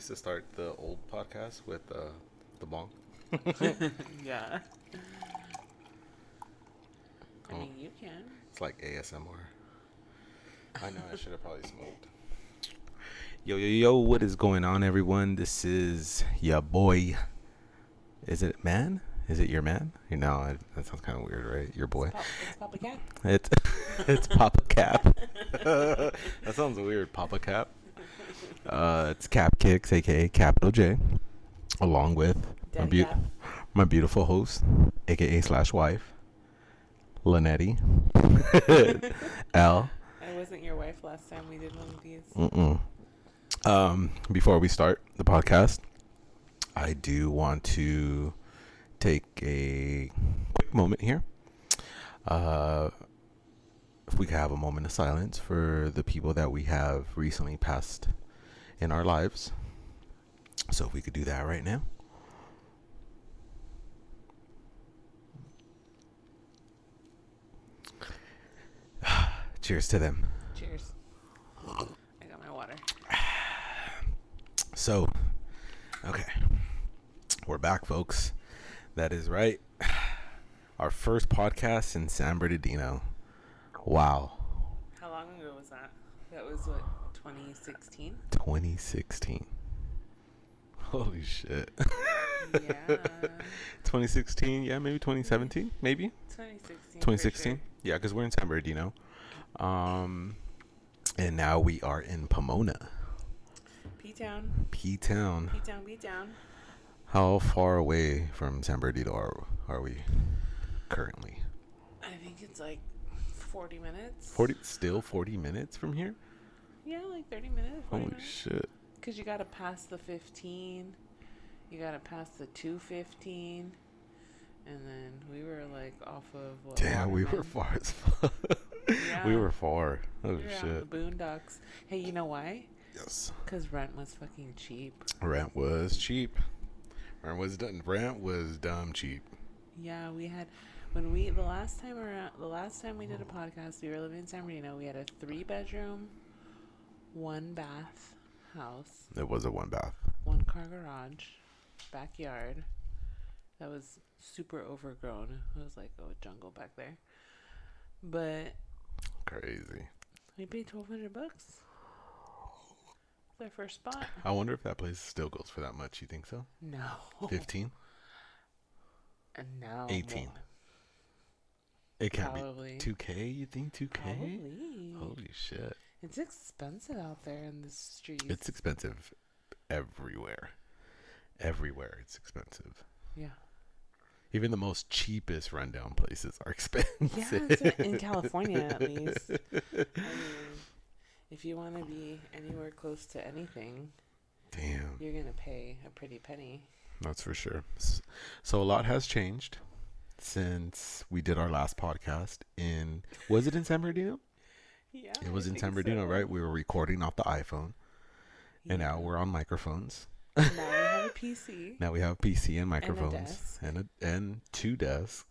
used to start the old podcast with the bong. Yeah. I Oh, mean, you can. it's like ASMR. I know I should have probably smoked. Yo, yo, yo, what is going on, everyone? This is your boy. Is it man? Is it your man? You know, that sounds kind of weird, right? Your boy. It's Papa Cat. It's it's Papa Cap. That sounds weird, Papa Cap. It's Cap Kicks, aka Capital J, along with my, Daddy Cap. my beautiful host, aka slash wife, Linetti. L. I wasn't your wife last time we did one of these. Before we start the podcast, I do want to take a quick moment here. If we could have a moment of silence for the people that we have recently passed in our lives. So if we could do that right now. Cheers to them. Cheers. I got my water. So, okay. We're back, folks. That is right. Our first podcast in San Bernardino. Wow. How long ago was that? That was what, 2016? 2016. Holy shit. Yeah. 2016, yeah, maybe 2017, maybe? 2016. 2016? For sure. Yeah, because we're in San Bernardino. And now we are in Pomona. P-Town. P-Town. P-Town, P-Town. How far away from San Bernardino are we currently? I think it's like 40 minutes. 40 minutes from here? Yeah, like 30 minutes. 40 Holy minutes. shit. Because you got to pass the 15. You got to pass the 215. And then we were like off of what? Damn, we were Waterman? far as fuck. Yeah. We were far. Oh We were out in shit. the boondocks. Hey, you know why? Yes. Because rent was fucking cheap. Rent was cheap. Rent was dumb cheap. Yeah, we had the last time we did a podcast, we were living in San Bernardino. We had a 3-bedroom, 1-bath house, It was a 1-bath. 1-car garage, backyard. That was super overgrown. It was like a jungle back there. But Crazy. we paid $1,200. It's our first spot. I wonder if that place still goes for that much. You think so? No. 15? And now 18. more. It can't Probably. be 2K. You think 2K? Probably. Holy shit. It's expensive out there in the streets. It's expensive everywhere. Everywhere it's expensive. Yeah. Even the most cheapest rundown places are expensive. Yeah, it's in California at least. I mean, if you want to be anywhere close to anything, Damn. you're going to pay a pretty penny. That's for sure. So a lot has changed since we did our last podcast was it in San Bernardino? Yeah. It was I in think San Bernardino, so. right? We were recording off the iPhone. And now Yeah. we're on microphones. Now we have a PC. Now we have PC and microphones desk. and 2 desks,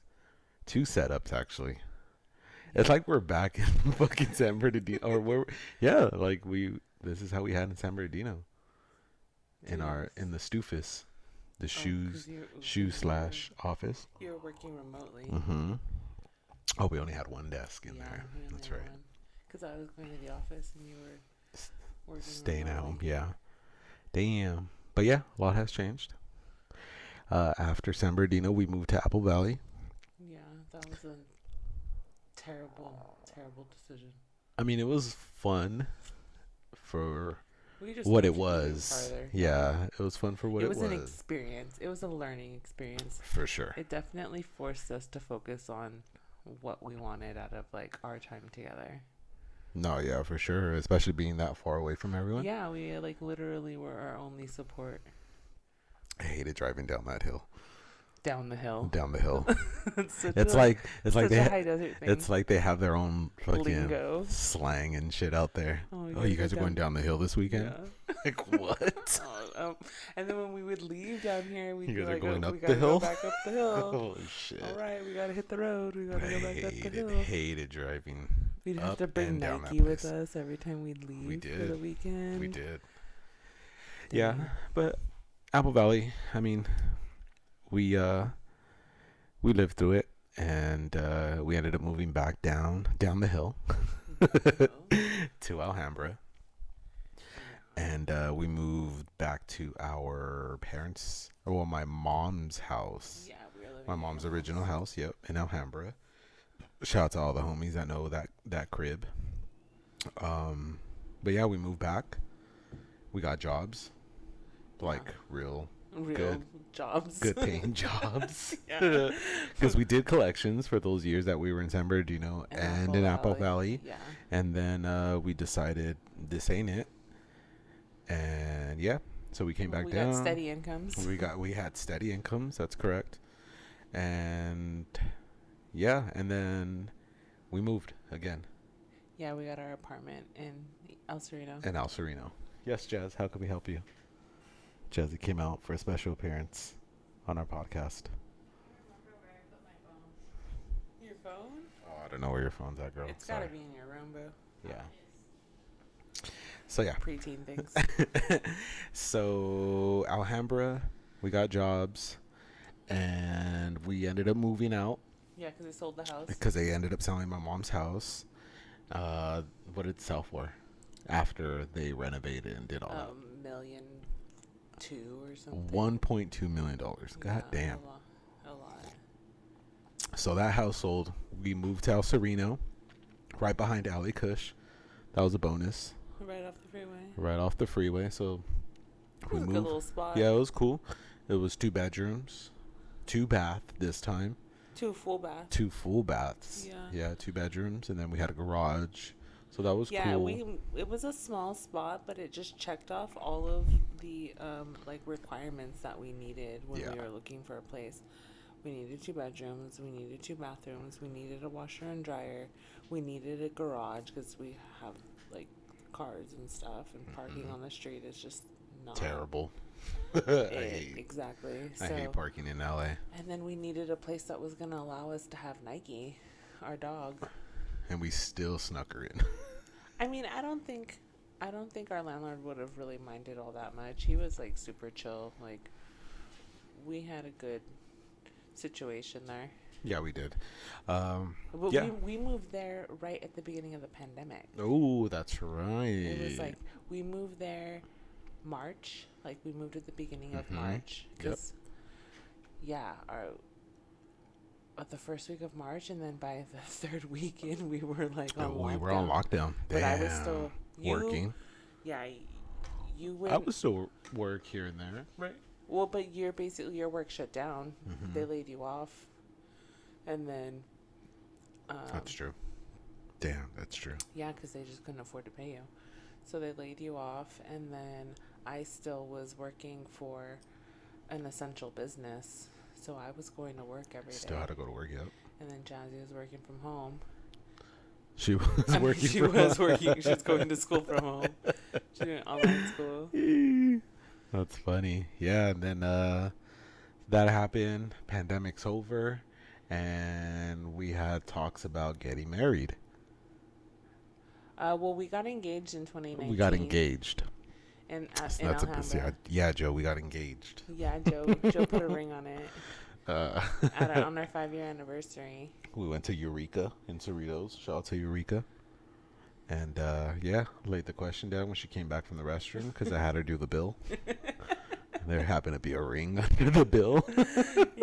2 setups actually. It's like we're back in fucking San Bernardino, or this is how we had in San Bernardino. In the Stoofus, the shoe/office. You were working remotely. Mm-hmm. Oh, we only had 1 desk in there. we only That's had right. one. Because I was going to the office and you were working Staying at home, remotely. yeah. Damn. But yeah, a lot has changed. After San Bernardino, we moved to Apple Valley. Yeah, that was a terrible, terrible decision. I mean, it was fun for We just what moved it was. farther. Yeah, it was fun for what It it was was. an experience. It was a learning experience. For sure. It definitely forced us to focus on what we wanted out of like our time together. No, yeah, for sure. Especially being that far away from everyone. Yeah, we like literally were our only support I hated driving down that hill. down the hill. Down the hill. It's It's like such they a high desert thing. it's like they have their own fucking Lingo. slang and shit out there. Oh, You guys are going down the hill this weekend? Yeah. Like what? And then when we would leave down here, we'd You be guys are like, going oh, up we the gotta hill? go back up the hill. Holy shit. All right, we gotta hit the road. We gotta go back up the hill. Hated driving. We'd have up to bring and down that Nike with place. us every time we'd leave for did. the weekend. We did. Yeah, but Apple Valley, I mean, we lived through it, and we ended up moving back down the hill to Alhambra, and we moved back to our parents, well, my mom's house. Yeah, we were living My mom's original house, yep, in Alhambra. Shout out to all the homies that know that crib. But yeah, we moved back. We got jobs, like real good jobs, good paying jobs. Yeah. Because we did collections for those years that we were in San Bernardino and in Apple Valley. Yeah. And then we decided this ain't it. And yeah, so we came back down. We got steady incomes. We had steady incomes. That's correct. And yeah, and then we moved again. Yeah, we got our apartment in El Sereno. In El Sereno. Yes, Jazz. How can we help you? Jazzy came out for a special appearance on our podcast. Your phone? Oh, I don't know where your phone's at, girl. It's gotta be in your room, boo. Yeah. So yeah. Preteen things. So Alhambra, we got jobs, and we ended up moving out. Yeah, because they sold the house. Because they ended up selling my mom's house. What did it sell for? After they renovated and did all that. $1.2 million or something. $1.2 million. God damn. A lot. So that house sold. We moved to El Sereno, right behind Alley Kush. That was a bonus. Right off the freeway. Right off the freeway. So it was a good little spot. Yeah, it was cool. It was 2 bedrooms, 2 bath this time. 2 full baths. 2 full baths. Yeah. Yeah, 2 bedrooms, and then we had a garage. So that was cool. Yeah, it was a small spot, but it just checked off all of the like requirements that we needed when we were looking for a place. We needed 2 bedrooms, we needed 2 bathrooms, we needed a washer and dryer, we needed a garage because we have like cars and stuff, and parking on the street is just not terrible. Exactly. I hate parking in LA. And then we needed a place that was gonna allow us to have Nike, our dog. And we still snuck her in. I mean, I don't think our landlord would have really minded all that much. He was like super chill. Like, we had a good situation there. Yeah, we did. But we moved there right at the beginning of the pandemic. Oh, that's right. It was like we moved there March. Like, we moved at the beginning of March. Yep. Yeah, at the first week of March, and then by the 3rd weekend, we were like on lockdown. We were on lockdown. But Damn. I was still working. Yeah, you went. I was still work here and there. Right. Well, but your work shut down. They laid you off, and then. That's true. Damn, that's true. Yeah, because they just couldn't afford to pay you, so they laid you off, and then I still was working for an essential business. So I was going to work every day. Still had to go to work, yep. And then Jazzy was working from home. She was working she from was home. working. She was going to school from home. She went online school. That's funny. Yeah, and then that happened. Pandemic's over. And we had talks about getting married. Well, we got engaged in 2019. We got engaged. In Alhambra. Yeah, Joe, we got engaged. Yeah, Joe put a ring on it. On our 5-year anniversary. We went to Eureka in Cerritos. Shout out to Eureka. And laid the question down when she came back from the restroom because I had her do the bill. There happened to be a ring under the bill.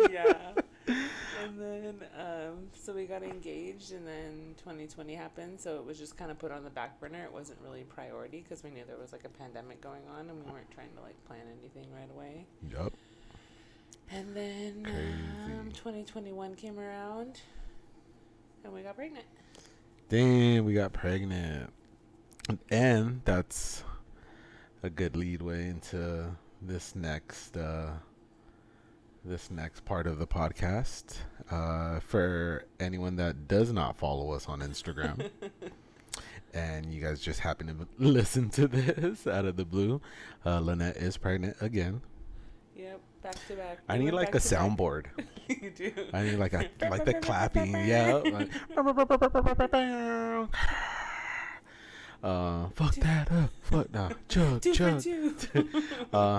Yeah. And then, so we got engaged, and then 2020 happened, so it was just kind of put on the back burner. It wasn't really a priority because we knew there was like a pandemic going on, and we weren't trying to like plan anything right away. Yup. And then 2021 came around, and we got pregnant. Damn, we got pregnant. And that's a good leadway into this next part of the podcast. For anyone that does not follow us on Instagram, and you guys just happen to listen to this out of the blue, Lynette is pregnant again. Yep, back to back. I need like a soundboard. You do. I need like the clapping. Yeah. Fuck that up. Fuck nah. Chug, Two for chug. two.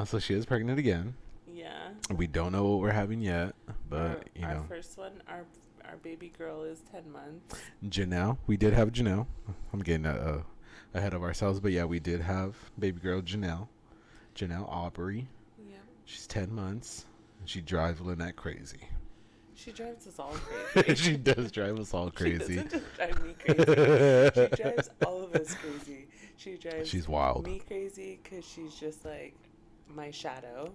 So she is pregnant again. Yeah. We don't know what we're having yet, but our first one, our baby girl is 10 months. Janelle. We did have Janelle. I'm getting ahead of ourselves, but yeah, we did have baby girl Janelle. Janelle Aubrey. Yeah. She's 10 months. And she drives Lynette crazy. She drives us all crazy. She does drive us all crazy. She doesn't just drive me crazy. She drives all of us crazy. She's wild. Me crazy because she's just like my shadow.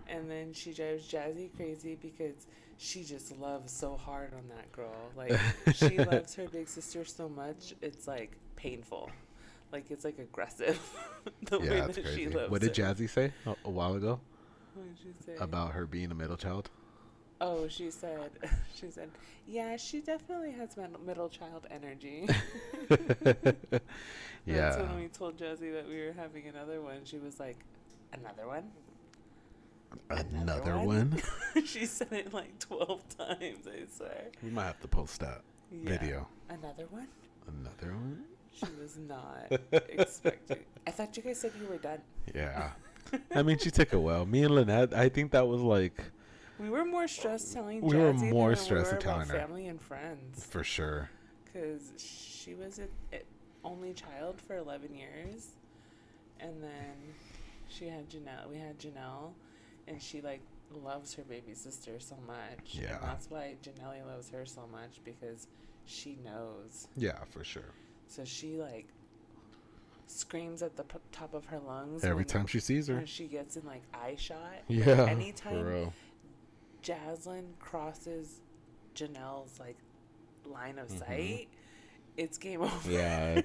And then she drives Jazzy crazy because she just loves so hard on that girl. Like, she loves her big sister so much, it's like painful. Like, it's like aggressive. The way that crazy. she loves What did her. Jazzy say a while ago? What did she say? About her being a middle child? Oh, she said, yeah, she definitely has middle child energy. Yeah. That's when we told Jazzy that we were having another one. She was like, another one? Another one? She said it like 12 times, I swear. We might have to post that video. Another one? Another one? She was not expecting. I thought you guys said you were done. Yeah. I mean, she took it well. Me and Lynette, I think that was like... We were more stressed telling Jazzy We were than more we stressed were at telling about her. family and friends. For sure. Because she was an only child for 11 years. And then she had Janelle. We had Janelle. And she, like, loves her baby sister so much. Yeah. And that's why Janelle loves her so much, because she knows. Yeah, for sure. So she, like, screams at the top of her lungs. Every time she sees her. When she gets in, like, eye shot. Yeah. Like, anytime for real. Jaslyn crosses Janelle's, like, line of sight, it's game over. Yeah,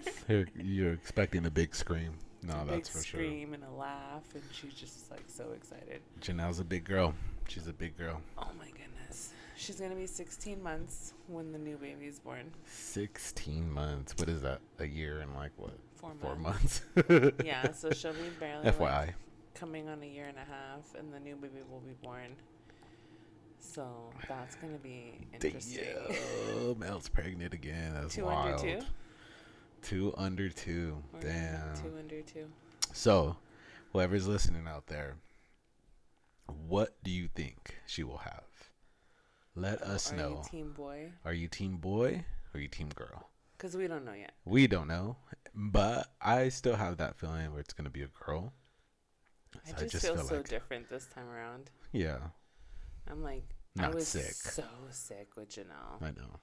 you're expecting a big scream. No, that's for sure. A big scream and a laugh, and she's just like so excited. Janelle's a big girl. She's a big girl. Oh my goodness. She's going to be 16 months when the new baby's born. 16 months. What is that? A year and like what? 4 months. Yeah, so she'll be barely FYI. like, coming on a year and a half, and the new baby will be born. So that's going to be interesting. Damn, Mel's pregnant again. That's 2 wild. under 2? 2 under 2. Damn. 2 under 2. So, whoever's listening out there, what do you think she will have? Let us know. Are you team boy? Are you team boy or are you team girl? Because we don't know yet. We don't know, but I still have that feeling where it's going to be a girl. So I just feel so like, different this time around. Yeah. I'm like, not I was sick. So sick with Janelle. I know.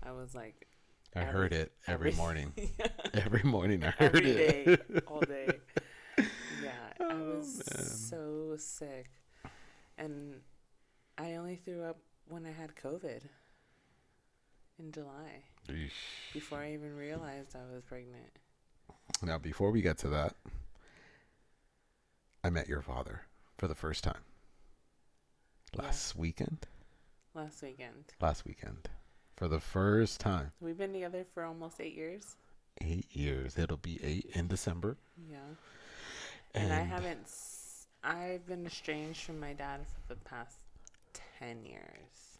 I was like, I heard it every morning. Yeah. Every morning I heard every it. Day, all day. Yeah, I was so sick. And I only threw up when I had COVID in July. Eesh. Before I even realized I was pregnant. Now, before we get to that, I met your father for the first time. Last weekend. For the first time. We've been together for almost 8 years. 8 years. It'll be 8 in December. Yeah. And I've been estranged from my dad for the past 10 years.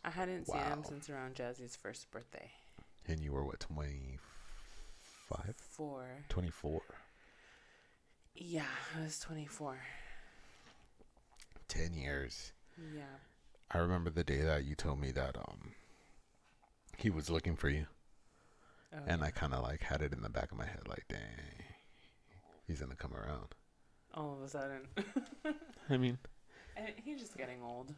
I hadn't seen him since around Jazzy's first birthday. And you were what, 25? 24. Yeah, I was 24. 10 years. Yeah. I remember the day that you told me that he was looking for you. Oh, and I kind of like had it in the back of my head like, dang, he's going to come around. All of a sudden. I mean. And he's just getting old.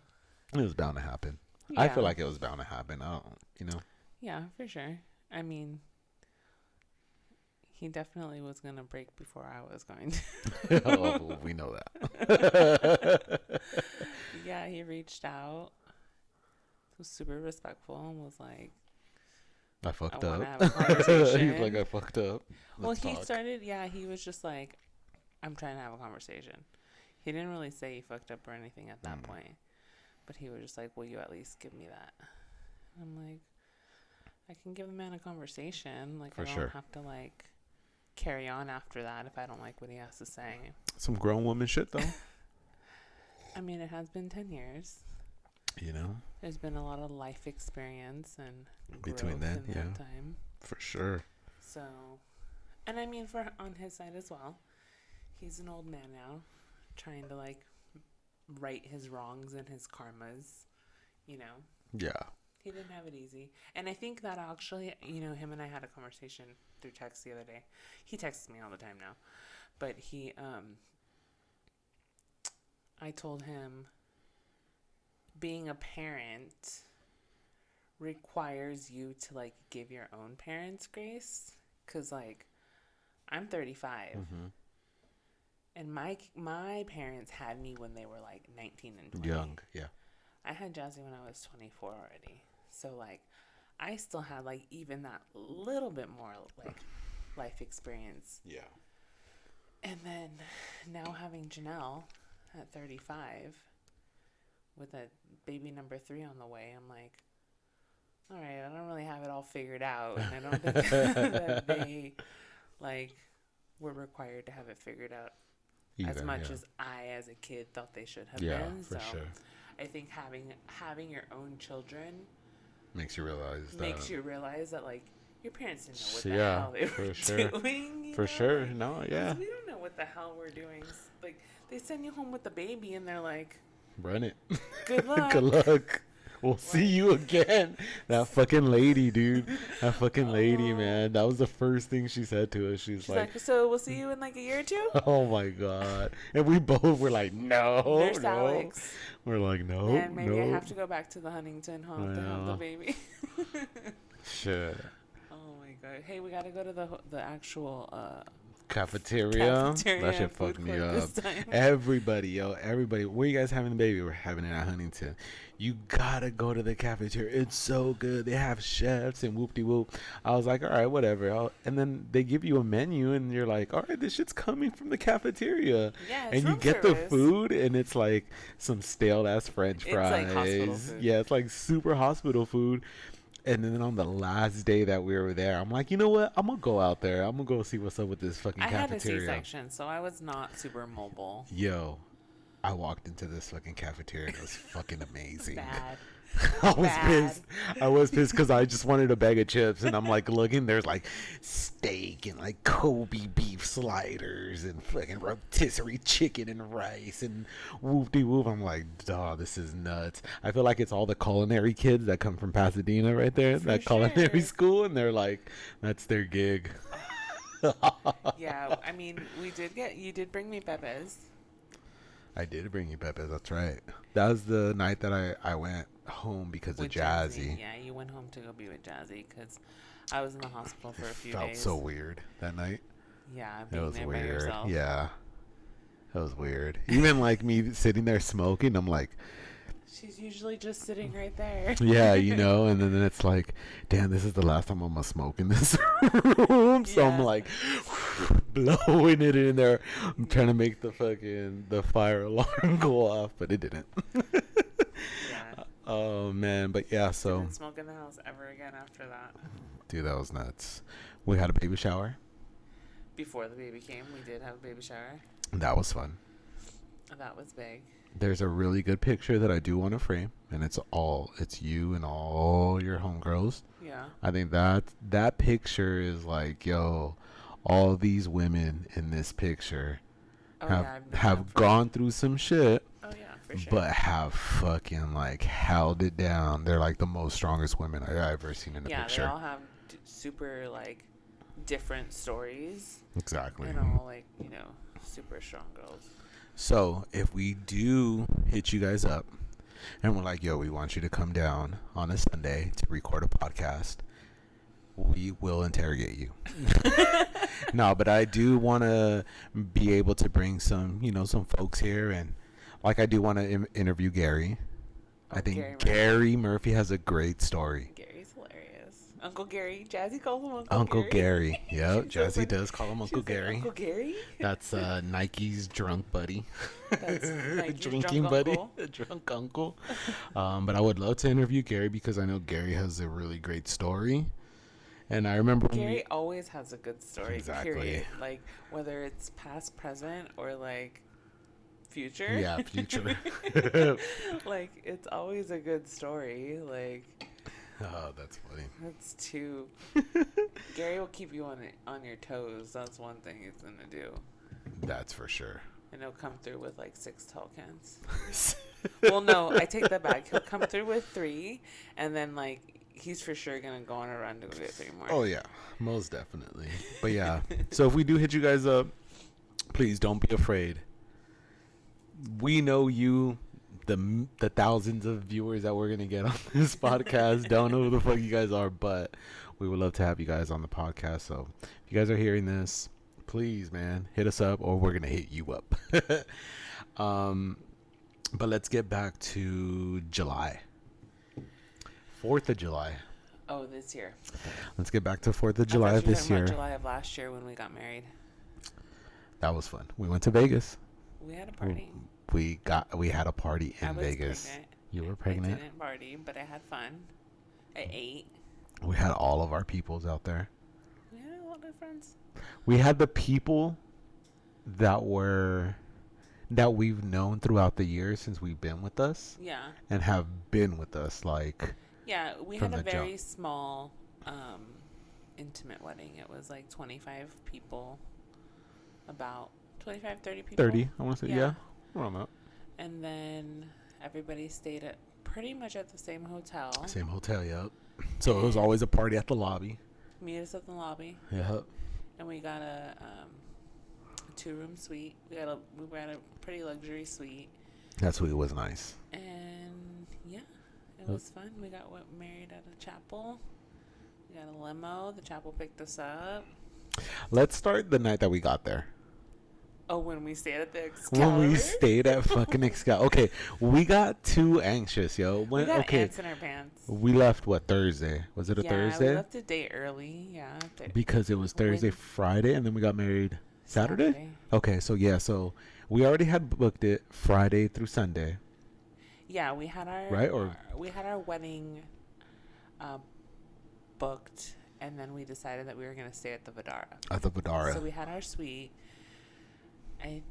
It was bound to happen. Yeah. I feel like it was bound to happen. I don't, you know. Yeah, for sure. I mean, he definitely was going to break before I was going to. Oh, well, we know that. Yeah, he reached out. Was super respectful and was like, I fucked up. I want to have a conversation. He's like, I fucked up. Let's talk. He was just like, I'm trying to have a conversation. He didn't really say he fucked up or anything at that point. But he was just like, will you at least give me that? I'm like, I can give the man a conversation. Like, I don't have to, like, carry on after that if I don't like what he has to say. Some grown woman shit, though. I mean, it has been 10 years. You know? There's been a lot of life experience and between then, that time. For sure. So, And I mean, for on his side as well, he's an old man now, trying to like right his wrongs and his karmas, you know. Yeah. He didn't have it easy. And I think that actually, you know, him and I had a conversation through text the other day. He texts me all the time now. But I told him being a parent requires you to like give your own parents grace. Cause like I'm 35. Mm-hmm. And my parents had me when they were like 19 and 20. Young, yeah. I had Jazzy when I was 24 already. So, like, I still had, like, even that little bit more, like, life experience. Yeah. And then now having Janelle at 35 with a baby number 3 on the way, I'm like, all right, I don't really have it all figured out. And I don't think that they, like, were required to have it figured out as much as I, as a kid, thought they should have been. Yeah, for sure. I think having your own children makes you realize that like your parents didn't know what the hell they were doing. For sure. No, yeah. We don't know what the hell we're doing. Like they send you home with the baby and they're like, run it. Good luck. Good luck. We'll see you again. That fucking lady, dude. That fucking lady, man. That was the first thing she said to us. She's like, so we'll see you in like a year or two? Oh my God. And we both were like, no. There's Alex. We're like, no. And maybe I have to go back to the Huntington home to have the baby. Shit. Oh my God. Hey, we got to go to the actual cafeteria. That shit fucked me up. Everybody. Where you guys having the baby? We're having it at Huntington. You gotta go to the cafeteria. It's so good. They have chefs and whoop-de-whoop. I was like, all right, whatever. And then they give you a menu and you're like, all right, this shit's coming from the cafeteria. Yeah, and you get the food and it's like some stale ass French fries. It's like hospital food. Yeah, it's like super hospital food. And then on the last day that we were there, I'm like, you know what? I'm going to go out there. I'm going to go see what's up with this fucking cafeteria. I had a C-section, so I was not super mobile. Yo, I walked into this fucking cafeteria and it was fucking amazing. Bad. I was pissed because I just wanted a bag of chips and I'm like looking, there's like steak and like Kobe beef sliders and fucking rotisserie chicken and rice and whoop-de-whoop. I'm like, dawg, this is nuts. I feel like it's all the culinary kids that come from Pasadena right there, that culinary school, and they're like, that's their gig. Yeah, I mean, you did bring me Pepe's. I did bring you Pepe's, that's right. That was the night that I went home because of Jazzy. Yeah, you went home to go be with Jazzy because I was in the hospital for a few days. Felt so weird that night. Yeah, being there by yourself. Yeah, that was weird. Even like me sitting there smoking, I'm like, she's usually just sitting right there. Yeah, and then it's like, damn, this is the last time I'm gonna smoke in this room. So I'm like blowing it in there. I'm trying to make the fire alarm go off, but it didn't. Yeah. Oh man, but yeah, so didn't smoke in the house ever again after that. Dude, that was nuts. We had a baby shower. Before the baby came, we did have a baby shower. That was fun. That was big. There's a really good picture that I do want to frame, and it's you and all your homegirls. Yeah. I think that picture is like, yo, all these women in this picture have gone through some shit. Oh yeah, for sure. But have fucking like held it down. They're like the most strongest women I've ever seen in a picture. Yeah, they all have super like different stories. Exactly. And all like, super strong girls. So if we do hit you guys up and we're like, yo, we want you to come down on a Sunday to record a podcast, we will interrogate you. No, but I do want to be able to bring some folks here, and like I do want to interview Gary. I think Gary Murphy has a great story. Gary's hilarious. Uncle Gary. Jazzy calls him Uncle Gary. Yep, Jazzy does call him Uncle Gary. Uncle Gary? That's Nike's drunk buddy. That's Nike's drinking drunk buddy. Uncle. Drunk uncle. But I would love to interview Gary because I know Gary has a really great story. And I remember Gary always has a good story. Exactly. Period. Like whether it's past, present, or like future. Yeah, future. Like it's always a good story. Like Oh, that's funny. That's two. Gary will keep you on your toes. That's one thing he's gonna do. That's for sure. And he'll come through with like 6 tall cans. Well, no, I take that back. He'll come through with 3, and then like he's for sure gonna go on a run to go get 3 more. Oh yeah, most definitely. But yeah, so if we do hit you guys up, please don't be afraid. We know you, the thousands of viewers that we're gonna get on this podcast. Don't know who the fuck you guys are, but we would love to have you guys on the podcast. So if you guys are hearing this, please, man, hit us up, or we're gonna hit you up. But let's get back to July. 4th of July. Oh, this year. Let's get back to 4th of July of this year. July of last year when we got married. That was fun. We went to Vegas. We had a party. We had a party in Vegas. Pregnant. You were pregnant? I didn't party, but I had fun. I ate. We had all of our peoples out there. We had a lot of friends. We had the people that we've known throughout the years since we've been with us. Yeah. And have been with us, like. Yeah, we had a very small, intimate wedding. It was like 25 people. About 25, 30 people. 30, I want to say, yeah. Around that. And then everybody stayed at pretty much at the same hotel. Same hotel, yep. So it was always a party at the lobby. Meet us at the lobby. Yep. And we got a 2-room suite. We had a pretty luxury suite. That suite was nice. And yeah, it was fun. We got married at a chapel. We got a limo. The chapel picked us up. Let's start the night that we got there. Oh, when we stayed at the Excalibur? When we stayed at fucking Excalibur. Okay, we got too anxious, yo. We got ants in our pants. We left, Thursday? Was it a Thursday? Yeah, we left a day early, yeah. Because it was Thursday, Friday, and then we got married Saturday? Okay, so we already had booked it Friday through Sunday. Yeah, we had our... Right, or... We had our wedding booked, and then we decided that we were going to stay at the Vidara. At the Vidara. So we had our suite. I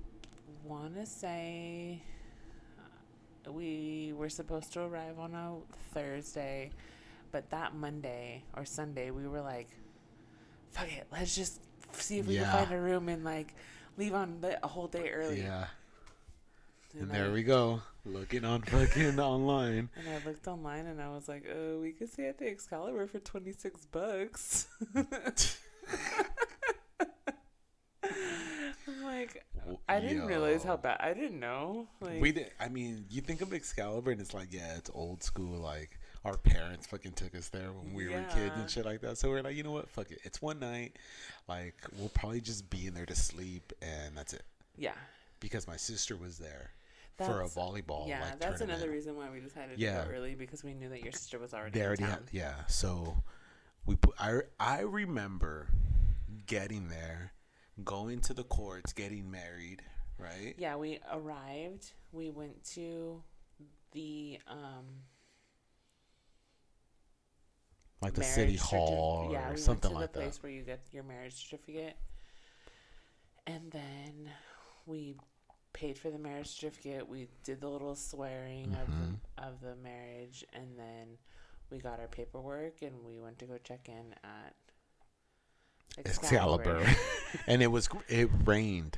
want to say we were supposed to arrive on a Thursday, but that Monday or Sunday we were like, fuck it, let's just see if we can find a room and like leave on a whole day early. Yeah. And there we go, looking on fucking online. And I looked online and I was like, we could stay at the Excalibur for $26. I'm like, I didn't realize how bad. I didn't know. Like, we did. I mean, you think of Excalibur and it's like, yeah, it's old school. Like our parents fucking took us there when we were kids and shit like that. So we're like, you know what? Fuck it. It's one night. Like we'll probably just be in there to sleep and that's it. Yeah. Because my sister was there for a volleyball. Yeah, like, that's tournament. Another reason why we decided to go early because we knew that your sister was already in town. So I remember getting there. Going to the courts, getting married, right? Yeah, we arrived. We went to the like the city hall or something like that. Yeah, we went to the place where you get your marriage certificate. And then we paid for the marriage certificate. We did the little swearing of the marriage, and then we got our paperwork and we went to go check in at Excalibur. And it rained.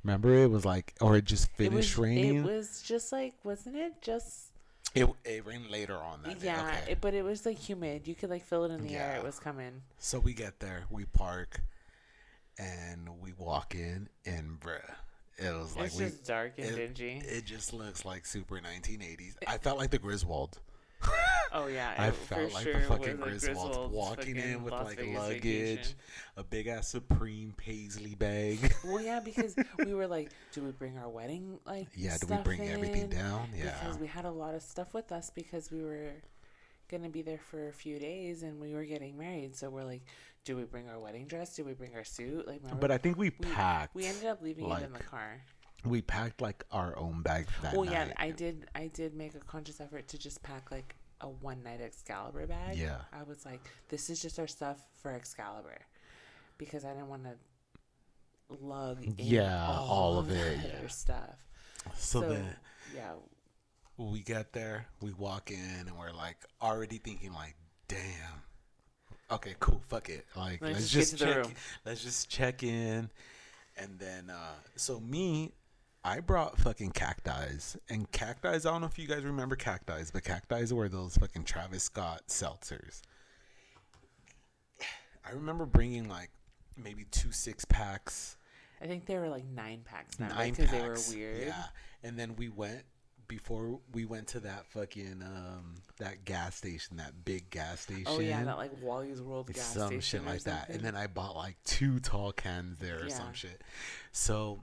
Remember, it was like, or it just finished raining. It was just like, wasn't it just? It rained later on that day. Yeah, but it was like humid. You could like feel it in the air. It was coming. So we get there, we park, and we walk in, and bruh, it was like it's just dark and dingy. It just looks like super 1980s. I felt like the Griswold. Oh yeah, I felt like the fucking Griswolds walking in with like luggage, a big ass Supreme Paisley bag. Well, yeah, because we were like, do we bring our wedding do we bring everything down? Yeah, because we had a lot of stuff with us because we were gonna be there for a few days and we were getting married. So we're like, do we bring our wedding dress? Do we bring our suit? But I think we packed. We ended up leaving it in the car. We packed like our own bag that night. Well, yeah, I did make a conscious effort to just pack like a one night Excalibur bag. Yeah. I was like, this is just our stuff for Excalibur. Because I didn't want to lug in all of it. Other stuff. So then we get there, we walk in, and we're like already thinking like, damn. Okay, cool. Fuck it. Like, let's just check. Let's just check in, and then so me, I brought fucking cacti, and cacti. I don't know if you guys remember cacti, but cacti were those fucking Travis Scott seltzers. I remember bringing like maybe 2 6-packs. I think they were like 9-packs now, because they were weird. Yeah, and then before we went to that fucking that gas station, that big gas station. Oh yeah, that like Wally's World gas station. Some shit like that. And then I bought like 2 tall cans there or some shit. So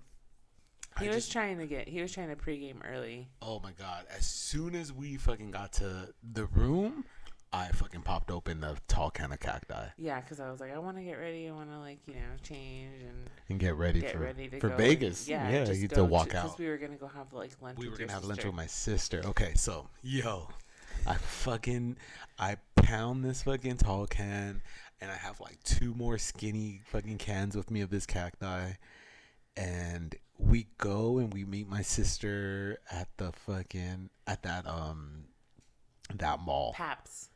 he was trying to pregame early. Oh my god! As soon as we fucking got to the room, I fucking popped open the tall can of cacti. Yeah, because I was like, I want to get ready. I want to like change and get ready for Vegas. And, yeah, you to walk out. Because we were gonna go have like lunch. We were gonna have lunch with my sister. Okay, so I pound this fucking tall can, and I have like 2 more skinny fucking cans with me of this cacti, and we go and we meet my sister at the fucking that mall. Paps.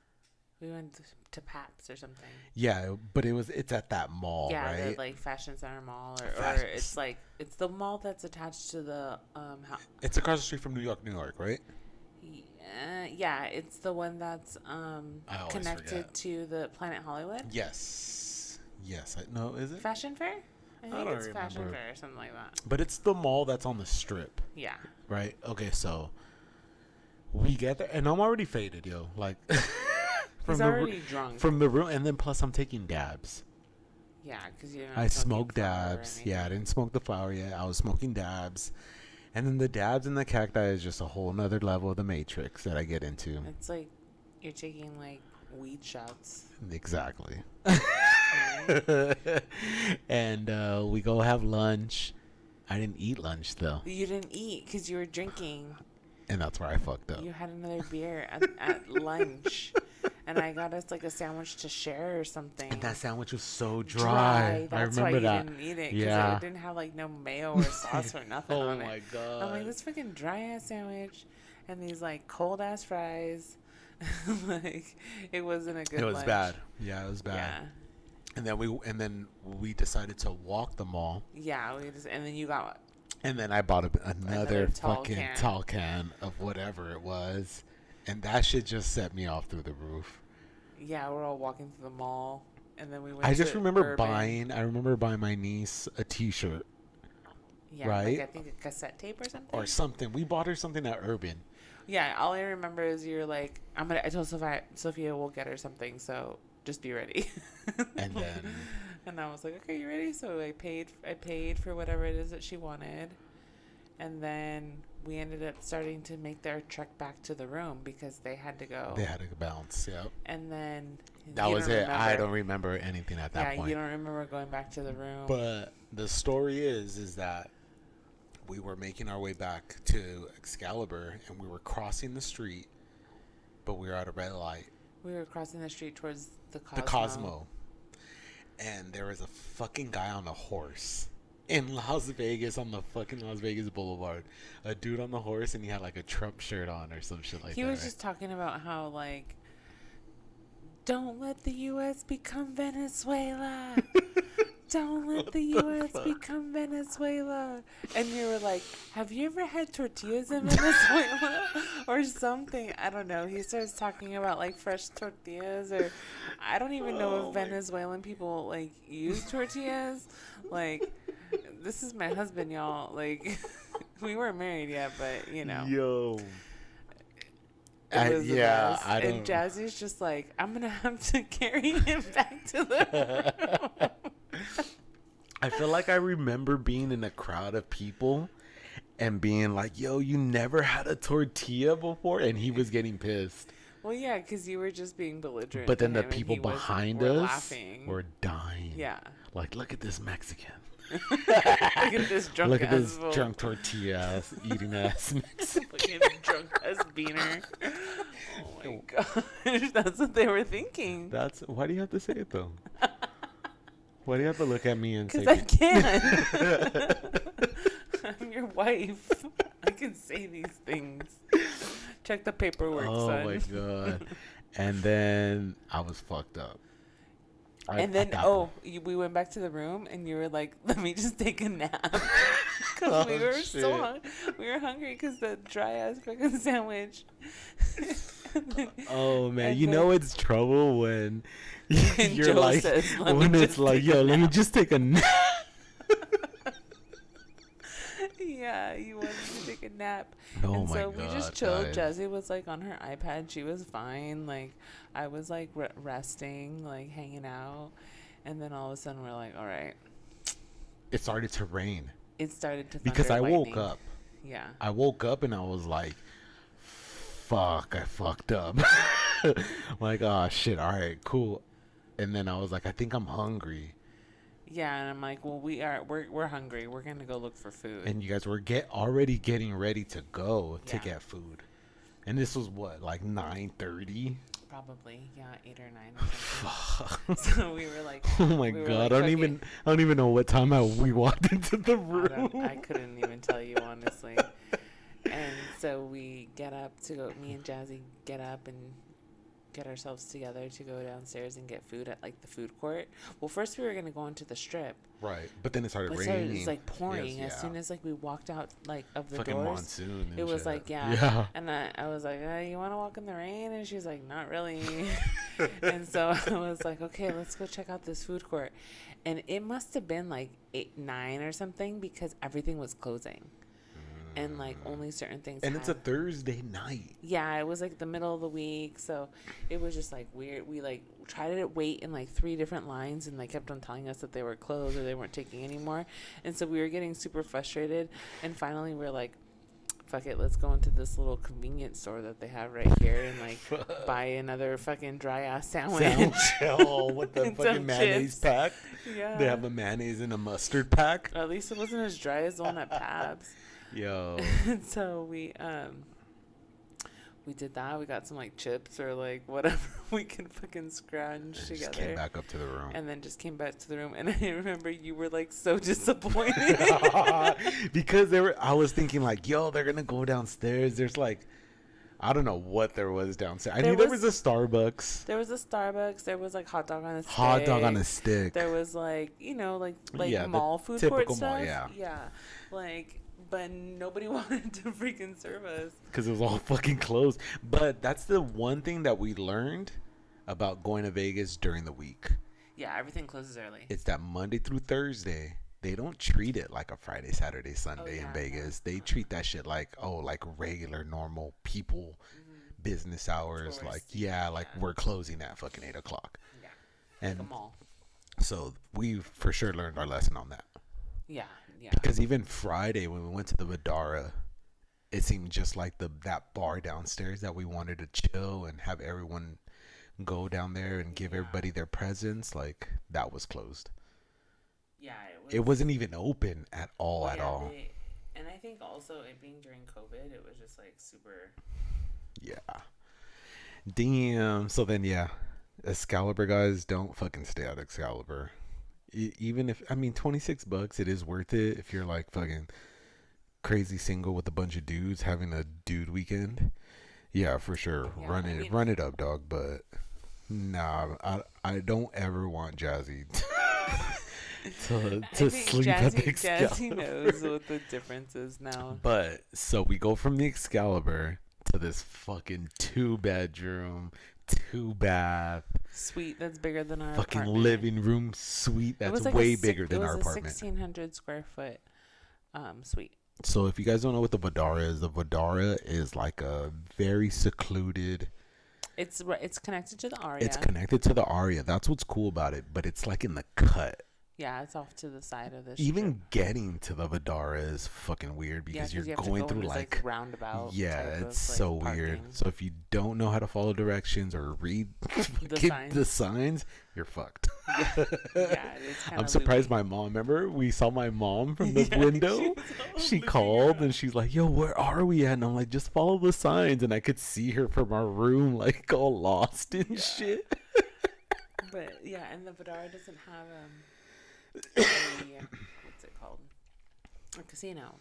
We went to Paps or something. Yeah, but it's at that mall, right? Yeah, the like Fashion Center Mall, or it's like it's the mall that's attached to the It's across the street from New York, right? Yeah, it's the one that's connected to the Planet Hollywood. Yes. No, is it Fashion Fair? I think it's remember. Fashion Fair or something like that. But it's the mall that's on the strip. Yeah. Right. Okay, so we get there, and I'm already faded, yo. Like, he's already drunk from the room, and then plus I'm taking dabs. Yeah, because I smoked dabs. Yeah, I didn't smoke the flower yet. I was smoking dabs, and then the dabs and the cacti is just a whole nother level of the matrix that I get into. It's like you're taking like weed shots. Exactly. And we go have lunch. I didn't eat lunch though. You didn't eat because you were drinking. And that's where I fucked up. You had another beer at lunch. And I got us like a sandwich to share or something. And that sandwich was so dry. That's I remember why you that. Didn't eat it. Because it didn't have like no mayo or sauce or nothing on it. Oh my god. I'm like, this fucking dry ass sandwich and these like cold ass fries. Like, it wasn't a good lunch. It was bad. Yeah, it was bad. Yeah. And then we decided to walk the mall. Yeah, and then you got. And then I bought another fucking tall can of whatever it was, and that shit just set me off through the roof. Yeah, we're all walking through the mall, and then we went. I remember buying my niece a T-shirt. Yeah, right? Like I think a cassette tape or something. Or something. We bought her something at Urban. Yeah, all I remember is you're like, I told Sophia we'll get her something, so just be ready. And then. And I was like, okay, you ready? So I paid for whatever it is that she wanted. And then we ended up starting to make their trek back to the room because they had to go. They had to bounce, yep. And then. That was it. I don't remember anything at that point. Yeah, you don't remember going back to the room. But the story is that we were making our way back to Excalibur and we were crossing the street, but we were at a red light. We were crossing the street towards the Cosmo. And there was a fucking guy on a horse in Las Vegas on the fucking Las Vegas Boulevard. A dude on the horse, and he had like a Trump shirt on or some shit like that. He was just talking about how like, don't let the U.S. become Venezuela. Don't let the U.S. become Venezuela. And you were like, have you ever had tortillas in Venezuela? Or something. I don't know. He starts talking about like fresh tortillas, or I don't even know if Venezuelan people like use tortillas. Like, this is my husband, y'all. Like, we weren't married yet, but you know. Yo. It was I don't. And Jazzy's just like, I'm gonna have to carry him back to the room. I feel like I remember being in a crowd of people and being like, yo, you never had a tortilla before? And he was getting pissed. Well, yeah, because you were just being belligerent. But then the people behind us were dying. Yeah. Like, look at this Mexican. Look at this drunk Look at this drunk tortilla eating ass Mexican. Look at this drunk ass beaner. Oh my gosh. That's what they were thinking. Why do you have to say it though? Why do you have to look at me and say? Because I can. I'm your wife. I can say these things. Check the paperwork, son. Oh my god. And then I was fucked up. And then, we went back to the room, and you were like, "Let me just take a nap," because we were we were hungry because the dry ass fucking sandwich. Oh man, you know it's trouble when you're Joe like, says, when it's like, yo, let me just take a nap. Yeah, you wanted to take a nap. Oh and my so God, we just chilled. guys. Jessie was like on her iPad. She was fine. Like, I was like resting, like hanging out. And then all of a sudden we're like, all right. It started to rain. It started to because I lightning. woke up. Yeah. I woke up and I was like, fuck, I fucked up. Like, oh shit, all right, cool. And then I was like, I think I'm hungry. Yeah, and I'm like, well, we're hungry. We're gonna go look for food. And you guys were already getting ready to go to get food. And this was what, like 9:30? Probably, yeah, 8 or 9 or something. So we were like, oh my God, like, I don't even know what time we walked into the room. I couldn't even tell you honestly. And so we get up to go. Me and Jazzy get up and get ourselves together to go downstairs and get food at like the food court. Well, first we were gonna go into the strip. Right, but then it started raining. It was like pouring as soon as like we walked out like of the fucking doors. Monsoon. It was shit. Like yeah. And I was like, you want to walk in the rain? And she's like, not really. And so I was like, okay, let's go check out this food court. And it must have been like 8, 9 or something because everything was closing. And like only certain things. And it's a Thursday night. Yeah, it was like the middle of the week, so it was just like weird. We like tried to wait in like 3 different lines, and they kept on telling us that they were closed or they weren't taking any more. And so we were getting super frustrated. And finally, we were like, "Fuck it, let's go into this little convenience store that they have right here and like buy another fucking dry ass sandwich." With the fucking mayonnaise chips. Pack. Yeah, they have a mayonnaise and a mustard pack. At least it wasn't as dry as the one at Pab's. Yo. And so we did that. We got some like chips or like whatever we could fucking scrounge together. Just came back up to the room. And then just came back to the room. And I remember you were like so disappointed. Because I was thinking like, yo, they're gonna go downstairs. There's like, I don't know what there was downstairs. I knew there was a Starbucks. There was a Starbucks. There was like hot dog on a stick. Hot dog on a stick. There was like, like yeah, mall food typical court stuff. Mall, yeah. Yeah. Like, but nobody wanted to freaking serve us. Because it was all fucking closed. But that's the one thing that we learned about going to Vegas during the week. Yeah, everything closes early. It's that Monday through Thursday. They don't treat it like a Friday, Saturday, Sunday in Vegas. They treat that shit like, like regular, normal people, business hours. Tourist. Like we're closing at fucking 8 o'clock. Yeah. And like a mall. So we for sure learned our lesson on that. Yeah. Yeah. Because even Friday when we went to the Vidara, it seemed just like that bar downstairs that we wanted to chill and have everyone go down there and give everybody their presents. Like that was closed. Yeah, it wasn't even open at all. And I think also it being during COVID, it was just like super. Yeah. Damn. So then, Excalibur guys, don't fucking stay at Excalibur. Even if $26, it is worth it if you're like fucking crazy single with a bunch of dudes having a dude weekend. Yeah, for sure. Yeah, run it up, dog. But nah, I don't ever want Jazzy to sleep at the Excalibur. Jazzy knows what the difference is now. But so we go from the Excalibur to this fucking 2-bedroom, 2-bath suite that's bigger than our fucking apartment. Living room suite that's like way bigger than our apartment. It was a 1,600 square foot suite. So if you guys don't know what the Vidara is like a very secluded. It's connected to the Aria. It's connected to the Aria. That's what's cool about it. But it's like in the cut. Yeah, it's off to the side of the strip. Even getting to the Vidara is fucking weird because you're going through like roundabout. Yeah, it's so weird. So if you don't know how to follow directions or read the signs, you're fucked. It's I'm surprised my mom. Remember, we saw my mom from the window. She called and she's like, "Yo, where are we at?" And I'm like, "Just follow the signs." And I could see her from our room, like all lost and shit. But and the Vidara doesn't have what's it called? A casino.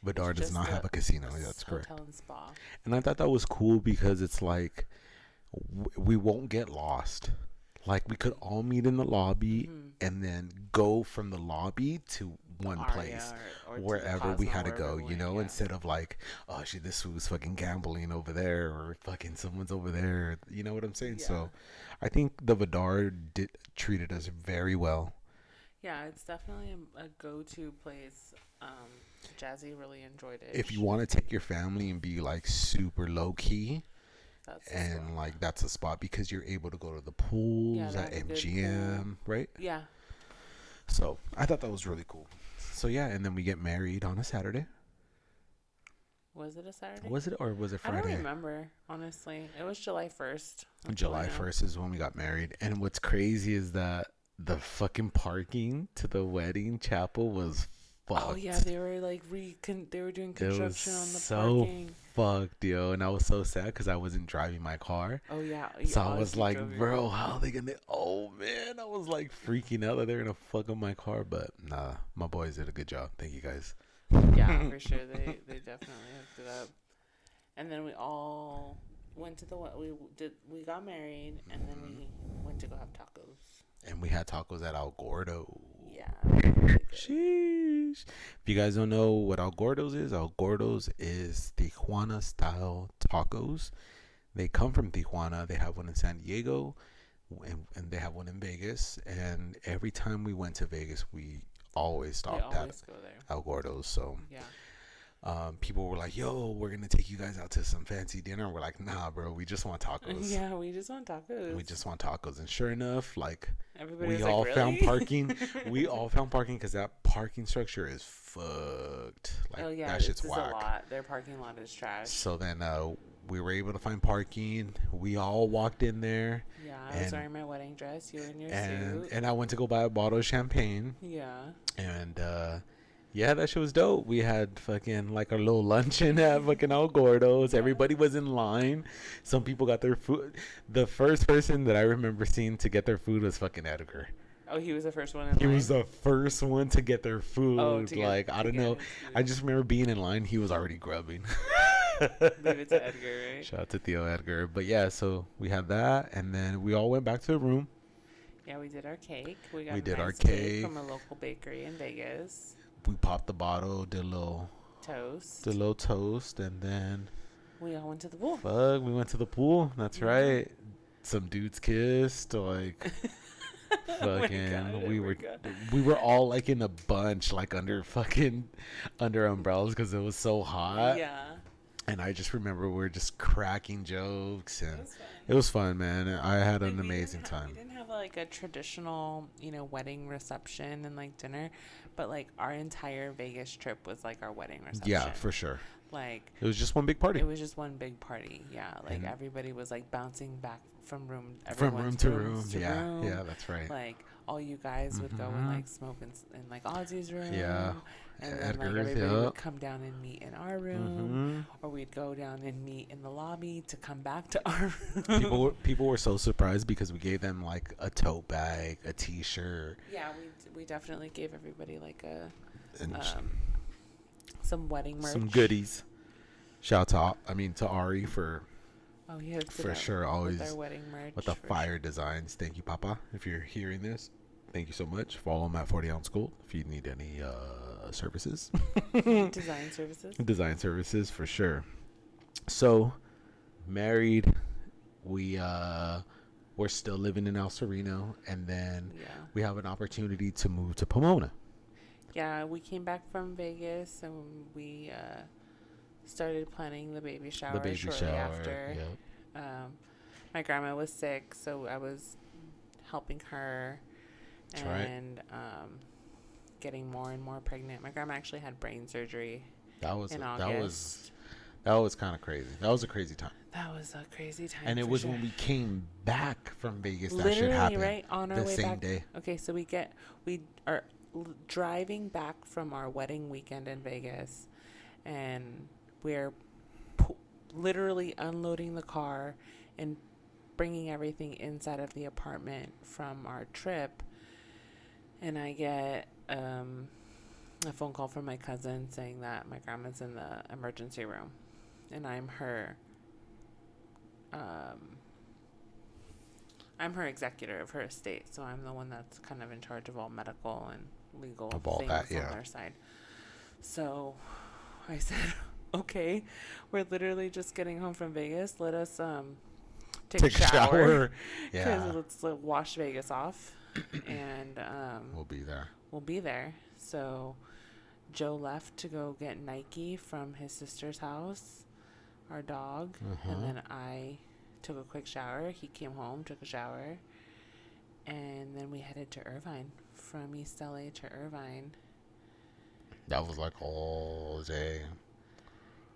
Vidar does not have a casino. That's correct. Hotel and spa. And I thought that was cool because it's like we won't get lost. Like we could all meet in the lobby and then go from the lobby to one place, Or to the wherever we Cosmo, had to wherever go, we you went, know, yeah. instead of like, oh shit, this was fucking gambling over there, or fucking someone's over there, you know what I'm saying? Yeah. So I think the Vidar did treated us very well. Yeah, it's definitely a go-to place. Jazzy really enjoyed it. If you want to take your family and be like super low key, That's the and spot. like that's a spot because you're able to go to the Yeah, pools they at have a good MGM, right? Yeah. So I thought that was really cool. So yeah, and then we get married on a Saturday. Was it a Saturday? Was it, or was it I don't Friday? remember, honestly. It was July 1st. July 1st is when we got married. And what's crazy is that the fucking parking to the wedding chapel was fucked. Oh yeah, they were like they were doing construction on the so parking. Fucked, yo. And I was so sad because I wasn't driving my car. Oh yeah. So I was like, bro, how are they gonna? Oh man, I was like freaking out that they're gonna fuck up my car. But nah, my boys did a good job. Thank you guys. Yeah, for sure. They definitely hooked it up. And then we all went to we got married, and then we went to go have tacos. And we had tacos at El Gordo. Yeah. Really Sheesh. If you guys don't know what El Gordo's is, El Gordo's is Tijuana style tacos. They come from Tijuana. They have one in San Diego, and they have one in Vegas. And every time we went to Vegas, we always stopped at go there. El Gordo's. So Yeah. people were like, yo, we're going to take you guys out to some fancy dinner. We're like, nah, bro, we just want tacos. Yeah, we just want tacos. We just want tacos. And sure enough, like, Everybody we was all like, found really? parking. We all found parking because that parking structure is fucked. Like, Oh yeah, that shit's it's whack. a lot. Their parking lot is trash. So then we were able to find parking. We all walked in there. Yeah, I was wearing my wedding dress. You were in your suit. And I went to go buy a bottle of champagne. Yeah. And yeah, that shit was dope. We had fucking like our little luncheon at fucking El Gordo's. Everybody was in line. Some people got their food. The first person that I remember seeing to get their food was fucking Edgar. Oh, he was the first one in He line? was the first one to get their food. Oh, I don't know. I just remember being in line. He was already grubbing. Leave it to Edgar, right? Shout out to Theo Edgar. But yeah, so we had that, and then we all went back to the room. Yeah, we did our cake. We did nice our cake from a local bakery in Vegas. We popped the bottle, did a little toast, and then we all went to the pool. We went to the pool. That's right. Some dudes kissed, like fucking. We were all like in a bunch, like under umbrellas because it was so hot. Yeah. And I just remember we were just cracking jokes, and it was fun, man. I had an amazing time. We didn't have like a traditional, wedding reception and like dinner, but like our entire Vegas trip was like our wedding reception. Yeah, for sure. Like it was just one big party. It was just one big party. Yeah, like everybody was like bouncing back from room to room. Yeah, that's right. Like all you guys would go and like smoke in like Ozzy's room. Yeah. And then like everybody would come down and meet in our room, or we'd go down and meet in the lobby to come back to our room. People were so surprised because we gave them like a tote bag, a T-shirt. Yeah, we definitely gave everybody like some wedding merch, some goodies. Shout out to Ari for for sure always with our wedding merch with the fire designs. Thank you, Papa. If you're hearing this, thank you so much. Follow him at 40 Ounce Gold if you need any services. Design services for sure. So married, we're still living in El Sereno, and then we have an opportunity to move to Pomona. Yeah, we came back from Vegas and we started planning the baby shower shortly after. Yep. My grandma was sick, so I was helping her and getting more and more pregnant. My grandma actually had brain surgery. That was in August. That was kind of crazy. That was a crazy time. That was a crazy time. And it was when we came back from Vegas that literally, shit happened. Right on our the way same back. day. Okay, so we are driving back from our wedding weekend in Vegas, and we're literally unloading the car and bringing everything inside of the apartment from our trip, and I get a phone call from my cousin saying that my grandma's in the emergency room, and I'm her I'm her executor of her estate, so I'm the one that's kind of in charge of all medical and legal Of all things that, yeah. on their side. So I said, okay, we're literally just getting home from Vegas. Let us take a shower. Yeah. Because let's wash Vegas off, and We'll be there. We'll be there. So Joe left to go get Nike from his sister's house, our dog, and then I took a quick shower. He came home, took a shower, and then we headed to Irvine, from East LA to Irvine. That was like all day.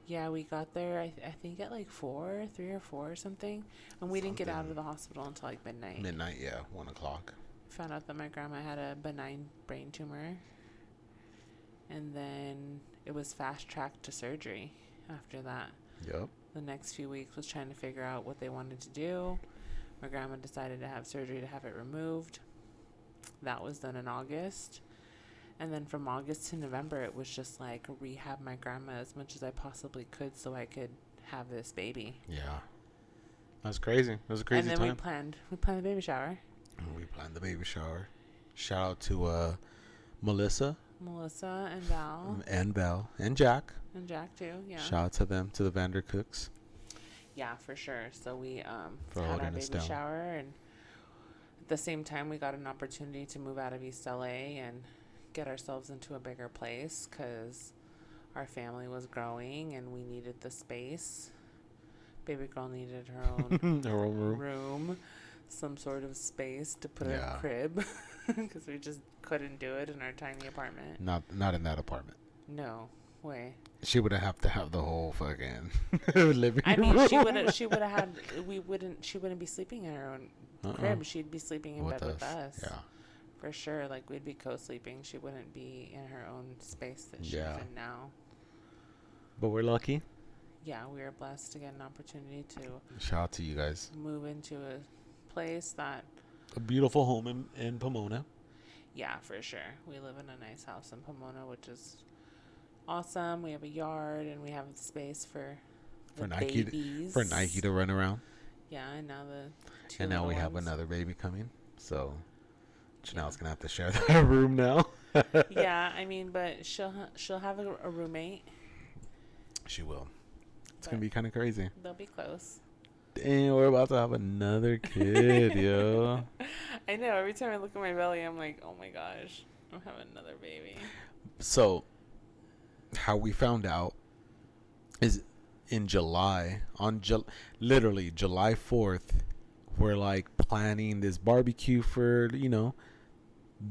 Yeah, we got there, I think at like 3 or 4 or something. And we didn't get out of the hospital until like midnight. Midnight, yeah, 1 o'clock. Found out that my grandma had a benign brain tumor. And then it was fast-tracked to surgery after that. Yep. The next few weeks was trying to figure out what they wanted to do. My grandma decided to have surgery to have it removed. That was done in August. And then from August to November, it was just like rehab my grandma as much as I possibly could so I could have this baby. Yeah. That's crazy. It was a crazy time. And then we planned the baby shower. We planned the baby shower. Shout out to Melissa And Val. And Val. And Jack. And Jack too, yeah. Shout out to them, to the Vandercooks. Yeah, for sure. So we had holding our us baby down. shower, and at the same time we got an opportunity to move out of East LA and get ourselves into a bigger place because our family was growing and we needed the space. Baby girl needed her own Her own room, some sort of space to put a crib because we just couldn't do it in our tiny apartment. Not in that apartment. No way. She would have to have the whole fucking living room. I mean, she would have had. She wouldn't be sleeping in her own crib. She'd be sleeping in bed with us. Yeah. For sure. Like, we'd be co-sleeping. She wouldn't be in her own space that she's in now. But we're lucky. Yeah, we were blessed to get an opportunity to shout out to you guys. Move into a place that a beautiful home in Pomona. Yeah, for sure. We live in a nice house in Pomona, which is awesome. We have a yard and we have space for Nike babies. For Nike to run around. Yeah, and now and now we have another baby coming, so Janelle's gonna have to share that room now. Yeah, I mean, but she'll have a roommate. She will. It's gonna be kind of crazy. They'll be close. Dang, we're about to have another kid, yo. I know. Every time I look at my belly, I'm like, oh my gosh, I'm having another baby. So, how we found out is in July, literally July 4th, we're like planning this barbecue for,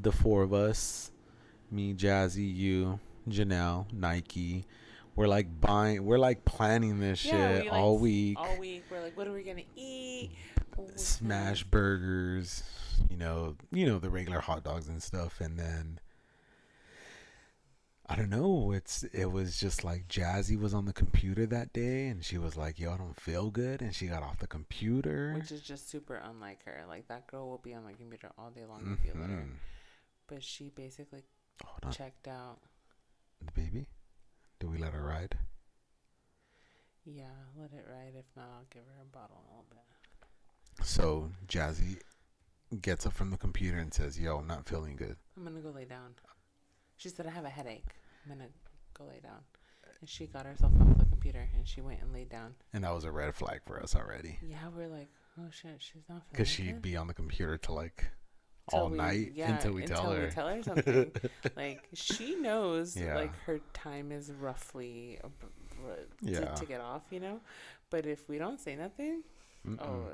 the four of us, me, Jazzy, you, Janelle, Nike. We're like planning this shit all week. All week. We're like, what are we going to eat? Smash burgers, the regular hot dogs and stuff. And then, I don't know, it was just like Jazzy was on the computer that day and she was like, yo, I don't feel good. And she got off the computer. Which is just super unlike her. Like, that girl will be on my computer all day long if you let her. But she basically checked out. The baby? Do we let her ride? Yeah, let it ride. If not, I'll give her a bottle in a little bit. So, Jazzy gets up from the computer and says, yo, I'm not feeling good. I'm going to go lay down. She said, I have a headache. I'm going to go lay down. And she got herself off the computer and she went and laid down. And that was a red flag for us already. Yeah, we're like, oh shit, she's not feeling good. Because she'd be on the computer till like all night until we tell her. Until we tell her something. Like, she knows like her time is roughly to get off, But if we don't say nothing,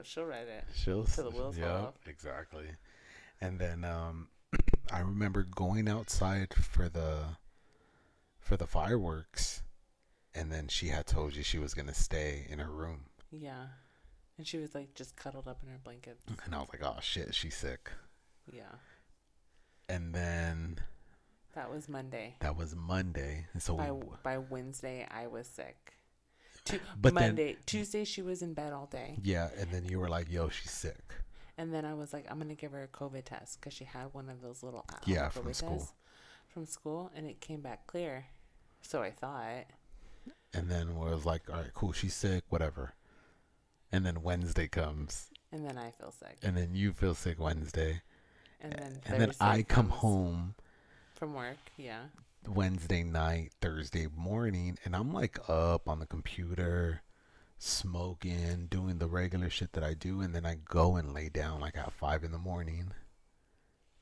she'll ride it. Till the wheels fall off. Exactly. And then I remember going outside for the fireworks, and then she had told you she was gonna stay in her room. Yeah. And she was like just cuddled up in her blanket. And I was like, oh shit, she's sick. Yeah. And then that was Monday. And so by Wednesday I was sick. Tuesday she was in bed all day. Yeah, and then you were like, yo, she's sick. And then I was like, I'm going to give her a COVID test because she had one of those little from school, and it came back clear. So I thought. And then was like, all right, cool, she's sick, whatever. And then Wednesday comes, And then I feel sick. And then you feel sick Wednesday. And then I come home from work. Yeah. Wednesday night, Thursday morning, and I'm like up on the computer, smoking, doing the regular shit that I do, and then I go and lay down like at 5 a.m.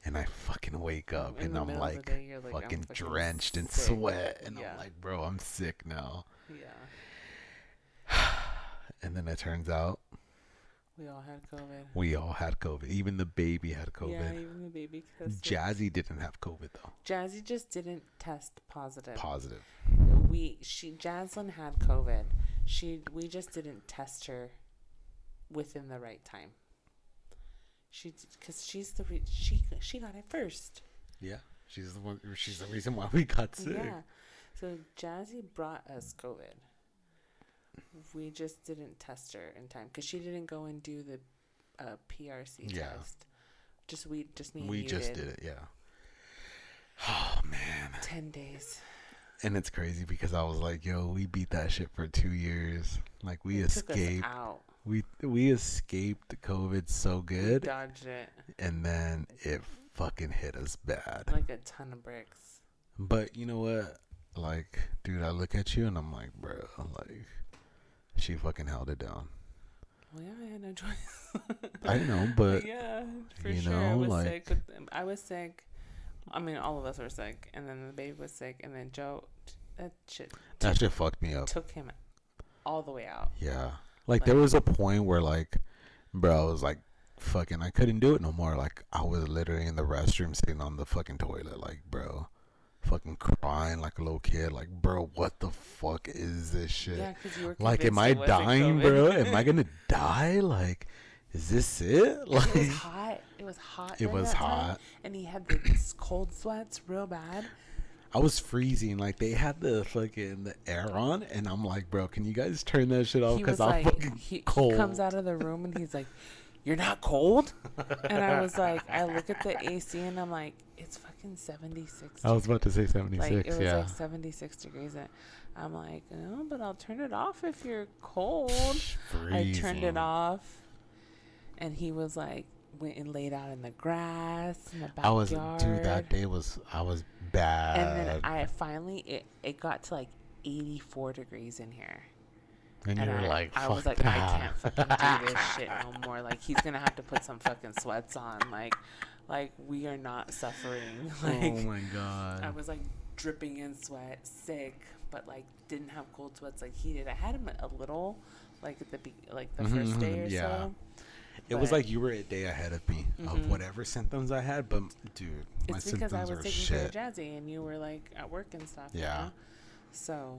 And I fucking wake up and I'm like, day, fucking drenched in sweat, and I'm like, bro, I'm sick now. Yeah. And then it turns out we all had COVID. We all had COVID. Even the baby had COVID. Yeah, even the baby tested. Jazzy didn't have COVID though. Jazzy just didn't test positive. Jaslyn had COVID. We just didn't test her within the right time. She got it first. Yeah, she's the one. She's the reason why we got sick. Yeah, so Jazzy brought us COVID. We just didn't test her in time because she didn't go and do the PRC test. We just did it. Yeah. Oh man. 10 days. And it's crazy because I was like, yo, we beat that shit for 2 years. Like we escaped. Took us out. We escaped COVID so good. We dodged it. And then it fucking hit us bad. Like a ton of bricks. But you know what? Like, dude, I look at you and I'm like, bro, like, she fucking held it down. Well, yeah, I had no choice. I know, but yeah, for sure. I was sick. I was sick. I mean, all of us were sick, and then the baby was sick, and then Joe, that shit fucked me up. Took him all the way out. Yeah, like there was a point where, like, bro, I was like, fucking, I couldn't do it no more. Like, I was literally in the restroom sitting on the fucking toilet, like, bro, fucking crying like a little kid, like, bro, what the fuck is this shit? Yeah, because you were like, am I dying, bro? Am I gonna die? Like, is this it? Like, it was hot. It was hot. It was hot, time, and he had the cold sweats real bad. I was freezing. Like, they had the air on, and I'm like, bro, can you guys turn that shit off? Because I'm fucking cold. He comes out of the room and he's like, "You're not cold?" And I was like, I look at the AC and I'm like, it's fucking 76. I was about to say 76. Like, it was like 76 degrees. And I'm like, no, but I'll turn it off if you're cold. Freezing. I turned it off, and he was like, went and laid out in the grass in the backyard. Dude, that day I was bad. And then I finally, it got to like 84 degrees in here. And you were like, I was like, I can't fucking do this shit no more. Like, he's gonna have to put some fucking sweats on. Like we are not suffering. Like, oh my god. I was like dripping in sweat, sick, but like didn't have cold sweats like he did. I had him a little, like at the first day or so. It was like you were a day ahead of me of whatever symptoms I had, but dude, my symptoms were shit. It's because I was taking care of Jazzy and you were like at work and stuff. Yeah. You know? So,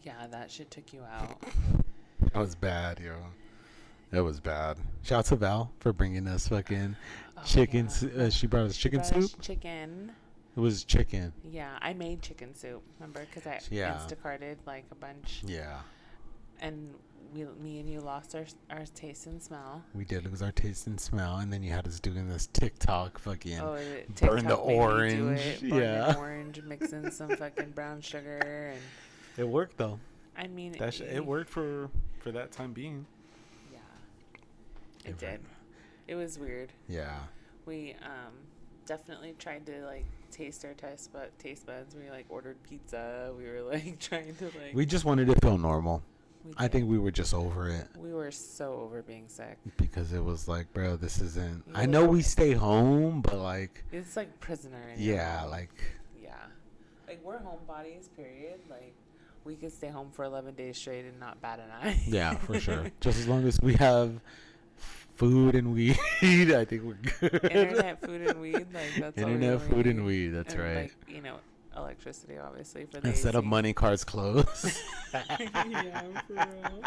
yeah, that shit took you out. That was bad, yo. It was bad. Shout out to Val for bringing us fucking chicken. Yeah. She brought us chicken soup. Chicken. It was chicken. Yeah, I made chicken soup. Remember? Because I Instacarted like a bunch. Yeah. And me and you lost our taste and smell. We did lose our taste and smell, and then you had us doing this TikTok fucking burn the orange. Burn the orange, mix in some fucking brown sugar, and it worked though. I mean, it worked for that time being. Yeah, it did. It was weird. Yeah. We definitely tried to like taste our taste buds. We like ordered pizza. We were like trying to like. We just wanted to feel normal. I think we were just over it. We were so over being sick. Because it was like, bro, this isn't... I know we stay home, but like... It's like prisoner. Yeah, like... Yeah. Like, we're homebodies, period. Like, we could stay home for 11 days straight and not bat an eye. Yeah, for sure. Just as long as we have food and weed, I think we're good. Internet, food, and weed. Like, that's Internet, food, and weed. That's right. Like, electricity, obviously, for the instead of money, cars, clothes. Yeah, for real.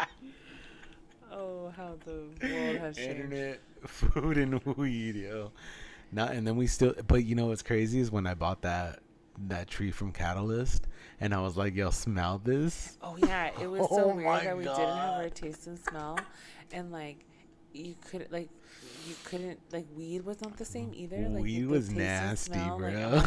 Oh, how the world has changed. Internet, food, and weed, yo. And then we still, but you know what's crazy is when I bought that tree from Catalyst, and I was like, yo, smell this. Oh yeah, it was so weird that we didn't have our taste and smell, and like you couldn't like weed was not the same either. Like weed was nasty, smell, bro.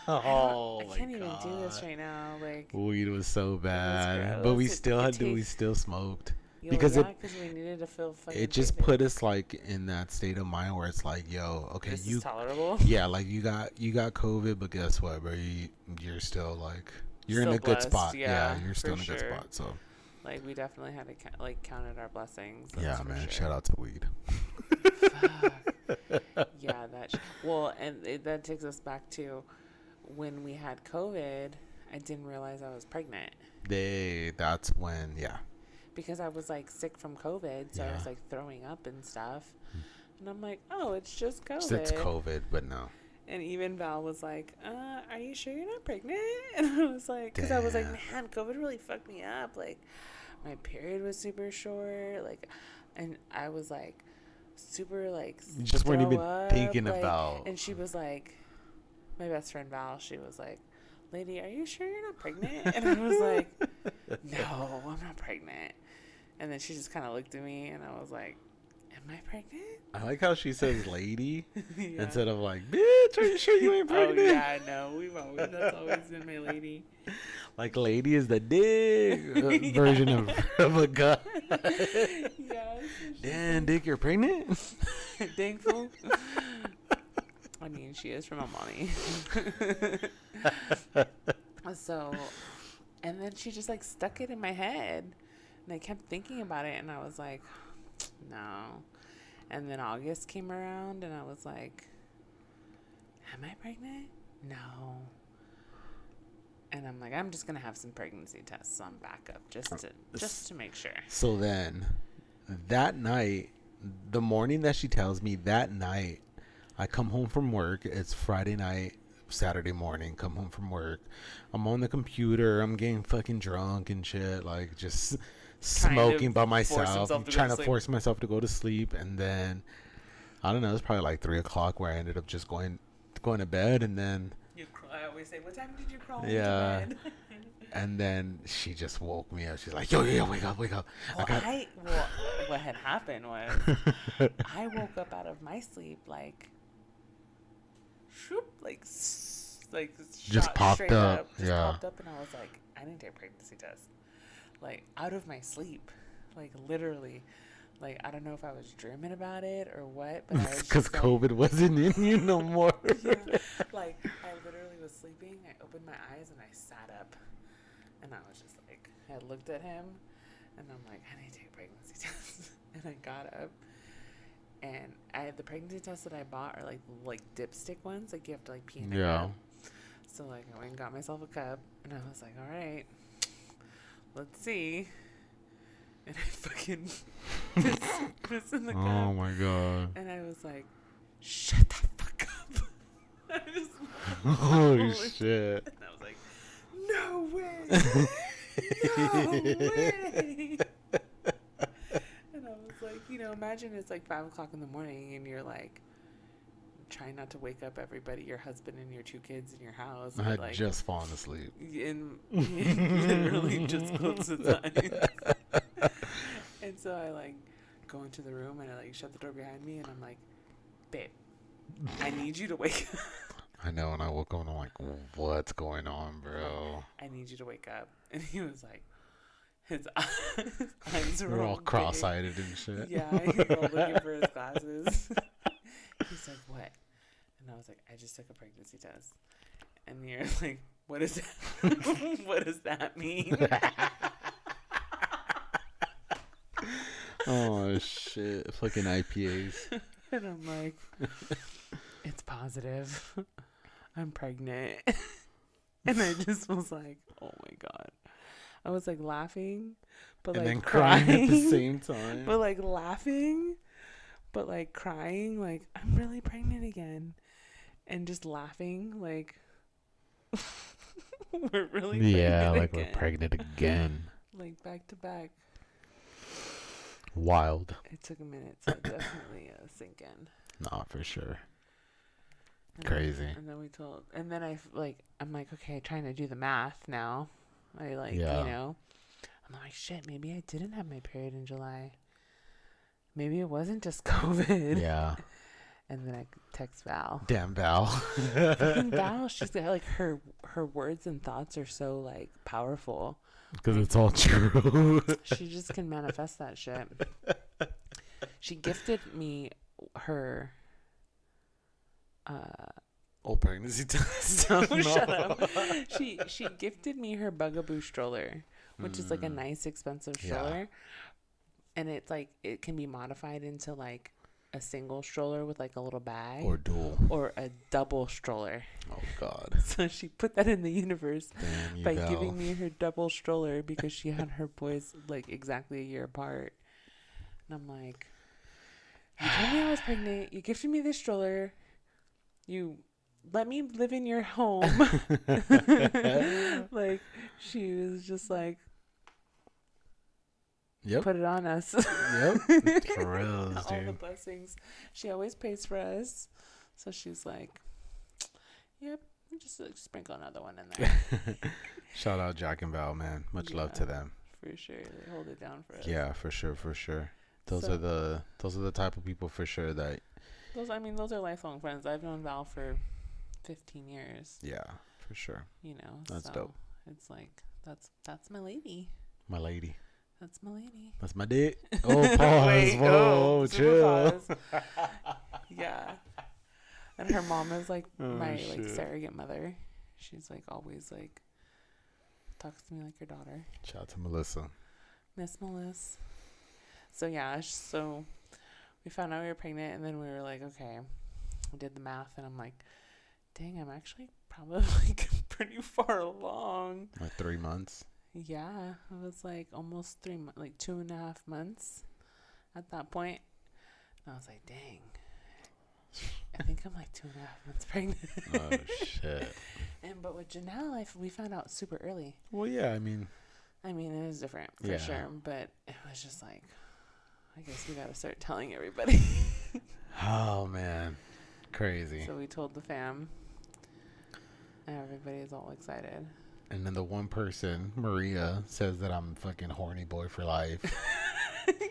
Like, I can't even do this right now. Like, weed was so bad, but we still smoked. Because because we needed to feel fucking it just pregnant. put us like in that state of mind where it's like, yo, okay, This is tolerable. yeah, like you got COVID, but guess what, bro? You're still like you're Still in a good blessed, spot. yeah, You're still in a for good sure. spot. So Like we definitely had to counted our blessings. yeah, For man. sure. Shout out to weed. Yeah, well, and that takes us back to when we had COVID. I didn't realize I was pregnant. That's when, yeah. Because I was like sick from COVID, so I was like throwing up and stuff. And I'm like, oh, it's just COVID. It's COVID, but no. And even Val was like, are you sure you're not pregnant? And I was like, because I was like, man, COVID really fucked me up. Like, my period was super short. Like, and I was like, super like, you just weren't even thinking like, about. And she was like, my best friend Val, she was like, lady, are you sure you're not pregnant? And I was like, no, I'm not pregnant. And then she just kind of looked at me, and I was like, am I pregnant? I like how she says lady instead of like, bitch, are you sure you ain't pregnant? Oh, yeah, no, that's always been my lady. Like, lady is the dick version of a guy. Yeah. Damn, dick, you're pregnant? Dang fool. I mean, she is from Amani. So, and then she just like stuck it in my head, and I kept thinking about it, and I was like, no. And then August came around, and I was like, am I pregnant? No. And I'm like, I'm just gonna have some pregnancy tests on backup just to make sure. So then, that night, the morning that she tells me, that night, I come home from work. It's Friday night, Saturday morning. Come home from work. I'm on the computer. I'm getting fucking drunk and shit. Like, just smoking by myself. I'm trying to force myself to go to sleep. And then, I don't know, it's probably like 3 o'clock where I ended up just going to bed. And then... I always say, what time did you crawl into bed? And then she just woke me up. She's like, yo, wake up. Well, what had happened was I woke up out of my sleep like just popped up. Popped up, and I was like, I need to take a pregnancy test. Like, out of my sleep. Like, literally. Like, I don't know if I was dreaming about it or what, but I was because COVID wasn't in you no more. Yeah. Like, I literally was sleeping. I opened my eyes and I sat up, and I was just like, I looked at him, and I'm like, I need to take a pregnancy test. And I got up, and the pregnancy tests that I bought are like dipstick ones. Like, you have to like pee in a cup. So like, I went and got myself a cup, and I was like, all right, let's see. And I fucking pissed in the cup. Oh my god. And I was like, shut the fuck up. I just holy shit. And I was like, no way. No way. And I was like, imagine it's like 5 o'clock in the morning and you're like trying not to wake up everybody, your husband and your 2 kids in your house. I had like, just fallen asleep. And literally just close the eyes. And so I like go into the room and I like shut the door behind me and I'm like, babe, I need you to wake up. I know, and I woke up and I'm like, what's going on, bro? I need you to wake up. And he was like, his eyes were all cross-eyed and shit. Yeah, he was all looking for his glasses. He's like, what? And I was like, I just took a pregnancy test. And you're like, what is that? What does that mean? Oh shit, fucking IPAs. And I'm like, it's positive. I'm pregnant. And I just was like, oh my god. I was like laughing, but and like then crying at the same time. But like laughing, but like crying, like I'm really pregnant again. And just laughing, like we're really pregnant like again. we're pregnant again. Like back to back. Wild. It took a minute to definitely sink in. Nah, for sure. And crazy. And then I'm like, okay, trying to do the math now. I'm like, shit, maybe I didn't have my period in July. Maybe it wasn't just COVID. Yeah. and then I text Val. Damn Val. Fucking Val, she's got like her words and thoughts are so like powerful. Because it's all true. She just can manifest that shit. She gifted me her old pregnancy test. no, shut up. She gifted me her Bugaboo stroller, which is like a nice expensive stroller. And it's like it can be modified into like a single stroller with like a little bag, Or dual. or a double stroller. Oh God. So she put that in the universe by go. giving me her double stroller because she had her boys like exactly a year apart. And I'm like, you told me I was pregnant. You gifted me this stroller. You let me live in your home. Like, she was just like, Yep. put it on us. Yep. For real, All the dude. blessings. She always pays for us. So she's like, yep, just like, sprinkle another one in there. Shout out Jack and Val, man. Much love to them. For sure. They hold it down for us. Yeah, for sure, for sure. Those are the type of people for sure that. Those are lifelong friends. I've known Val for 15 years. Yeah, for sure. You know, That's so dope. It's like that's my lady. My lady. That's my lady. That's my dick. Oh, pause. Wait, Whoa, chill. pause. Yeah. And her mom is like my like shit. surrogate mother. She's like always like talks to me like your daughter. Shout out to Melissa. Miss Melissa. So yeah, so we found out we were pregnant, and then we were like, okay, we did the math, and I'm like, dang, I'm actually probably like pretty far along. Like 3 months. Yeah, it was like almost 3 months, like 2.5 months at that point. And I was like, dang, I think I'm like 2.5 months pregnant. Oh shit. But with Janelle, we found out super early. Well, yeah, I mean, it was different for Yeah. sure, but it was just like, I guess we got to start telling everybody. oh man, crazy. So we told the fam, and everybody's all excited. And then the one person, Maria, says that I'm fucking horny boy for life.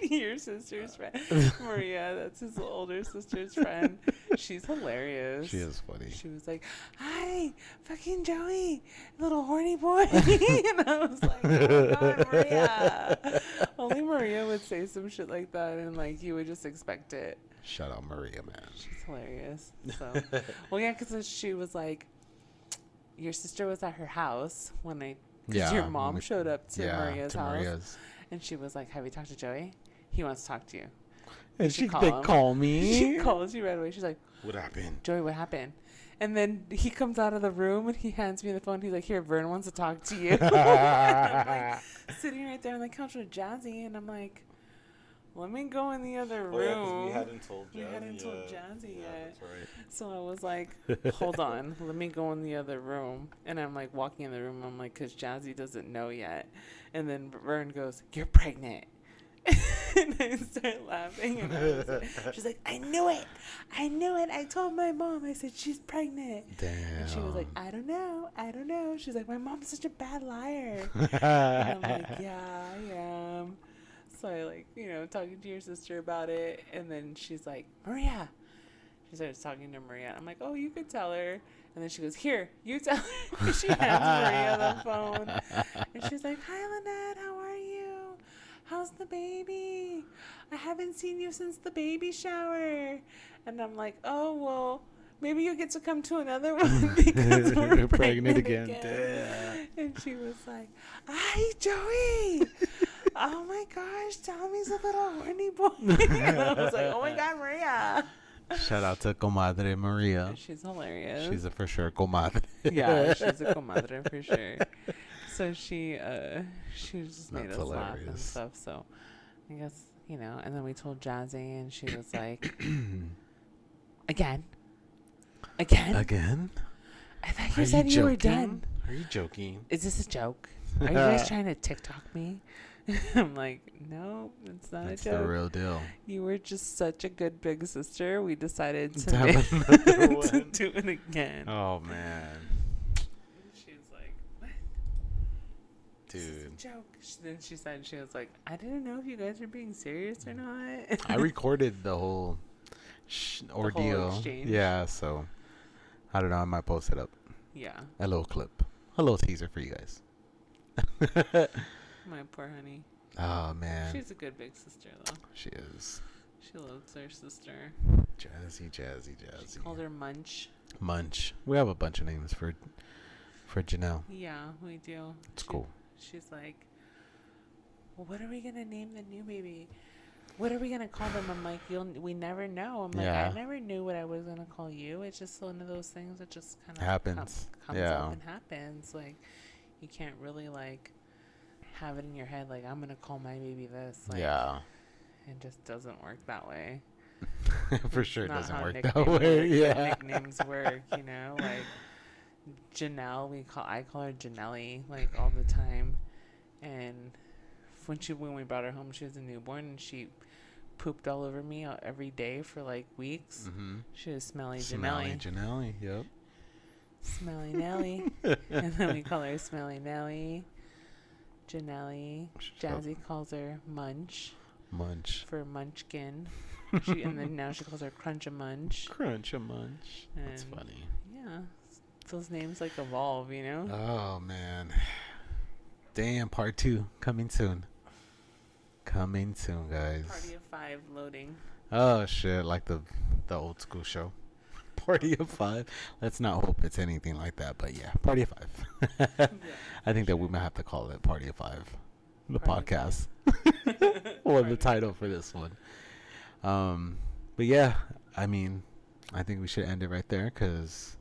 Your sister's friend, Maria, that's his older sister's friend. She's hilarious. She is funny. She was like, hi, fucking Joey, little horny boy. And I was like, oh my God, Maria. Only Maria would say some shit like that, and like you would just expect it. Shout out Maria, man. She's hilarious. So, well, yeah, because she was like, your sister was at her house when your mom showed up to Maria's house. And she was like, have you talked to Joey? He wants to talk to you. And they call me. She calls you right away. She's like, what happened? Joey, what happened? And then he comes out of the room and he hands me the phone. He's like, here, Vern wants to talk to you. I'm like, sitting right there on the couch with Jazzy. And I'm like, let me go in the other room. Yeah, 'cause we hadn't told Jazzy yet. That's right. So I was like, hold on, let me go in the other room. And I'm like walking in the room. I'm like, because Jazzy doesn't know yet. And then Vern goes, you're pregnant. And I start laughing. And she's like, I knew it. I told my mom. I said, she's pregnant. Damn. And she was like, I don't know. She's like, my mom's such a bad liar. And I'm like, yeah, I am. So I like, talking to your sister about it. And then she's like, Maria. She starts talking to Maria. I'm like, oh, you could tell her. And then she goes, here, you tell her. She hands Maria the phone. And she's like, hi, Lynette. How are you? How's the baby? I haven't seen you since the baby shower. And I'm like, oh, well, maybe you get to come to another one because we're pregnant again. Damn. And she was like, hi, Joey. Oh, my gosh. Tommy's a little horny boy. And I was like, oh, my God, Maria. Shout out to Comadre Maria. She's hilarious. She's a for sure comadre. Yeah, she's a comadre for sure. So she just made us laugh and stuff. So I guess, and then we told Jazzy and she was like, Again? I thought you said you were done. Are you joking? Is this a joke? Are you guys trying to TikTok me? I'm like, no, it's not a joke. It's the real deal. You were just such a good big sister. We decided to do it again. Oh, man. She was like, what? Dude. This is a joke. Then she said, she was like, I didn't know if you guys were being serious or not. I recorded the whole... ordeal. exchange. Yeah, so I don't know. I might post it up. Yeah. A little clip, a little teaser for you guys. My poor honey. Oh man, She's a good big sister though. she is. She loves her sister. Jazzy. She called her Munch. Munch. We have a bunch of names for Janelle. Yeah, we do. It's cool. She's like, well, what are we gonna name the new baby? What are we gonna call them? I'm like, we never know. I'm like, I never knew what I was gonna call you. It's just one of those things that just kind of happens. Comes up and happens. Like, you can't really like have it in your head. Like, I'm gonna call my baby this. Like, it just doesn't work that way. For sure, it Not doesn't how work that way. Yeah, nicknames work. You know, like Janelle. I call her Janelli like all the time, and when we brought her home, she was a newborn, and she pooped all over me every day for like weeks. Mm-hmm. She was Smelly Janelli, yep. Smelly Nelly. And then we call her Smelly Nelly. Janelli. Jazzy calls her Munch for Munchkin. And then now she calls her Crunch-a-Munch. Crunch-a-Munch. That's funny. Yeah. Those names like evolve, you know? Oh man. Damn, part 2 coming soon. Coming soon, guys. Party of 5 loading. Oh shit, like the old school show. Party of 5. Let's not hope it's anything like that, but yeah, Party of 5. Yeah, I think that we might have to call it Party of 5. The podcast. Or the title for this one. But yeah, I mean, I think we should end it right there because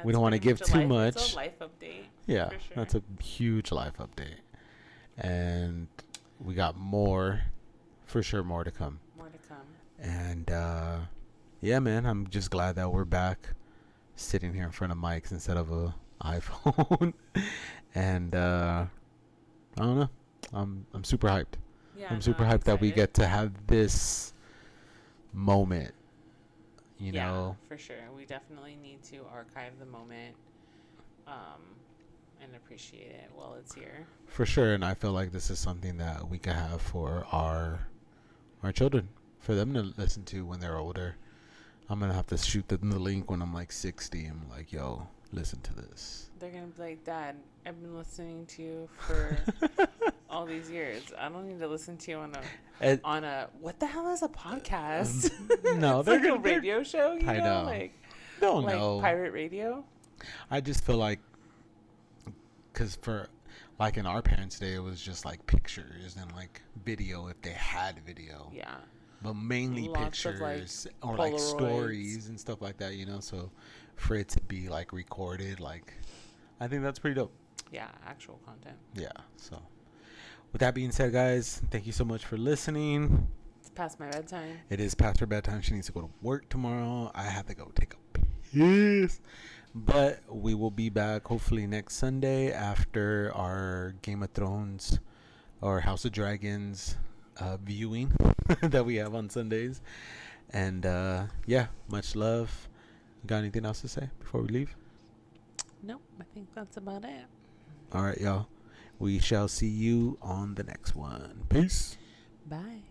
we don't want to give too much. It's a life update. Yeah, sure. That's a huge life update. And we got more to come. And yeah, man, I'm just glad that we're back sitting here in front of mics instead of a iPhone. And I don't know. I'm super hyped. Yeah, I'm super hyped that we get to have this moment. You know, for sure. We definitely need to archive the moment and appreciate it while it's here. For sure. And I feel like this is something that we can have for our children, for them to listen to when they're older. I'm going to have to shoot them the link when I'm like 60. I'm like, yo, listen to this. They're going to be like, Dad, I've been listening to you for all these years. I don't need to listen to you on a what the hell is a podcast? No, it's like a radio show, you know? Like, don't know. Pirate radio. I just feel like, because for like in our parents' day, it was just like pictures and like video if they had video. Yeah. But mainly lots pictures of, or Polaroids. Like stories and stuff like that, you know? So for it to be like recorded, like, I think that's pretty dope. Yeah, actual content. Yeah, so with that being said, guys, thank you so much for listening. It's past my bedtime. It is past her bedtime. She needs to go to work tomorrow. I have to go take a piss. But we will be back hopefully next Sunday after our Game of Thrones or House of Dragons viewing that we have on Sundays. And yeah, much love. Got anything else to say before we leave? Nope, I think that's about it. All right, y'all. We shall see you on the next one. Peace. Bye.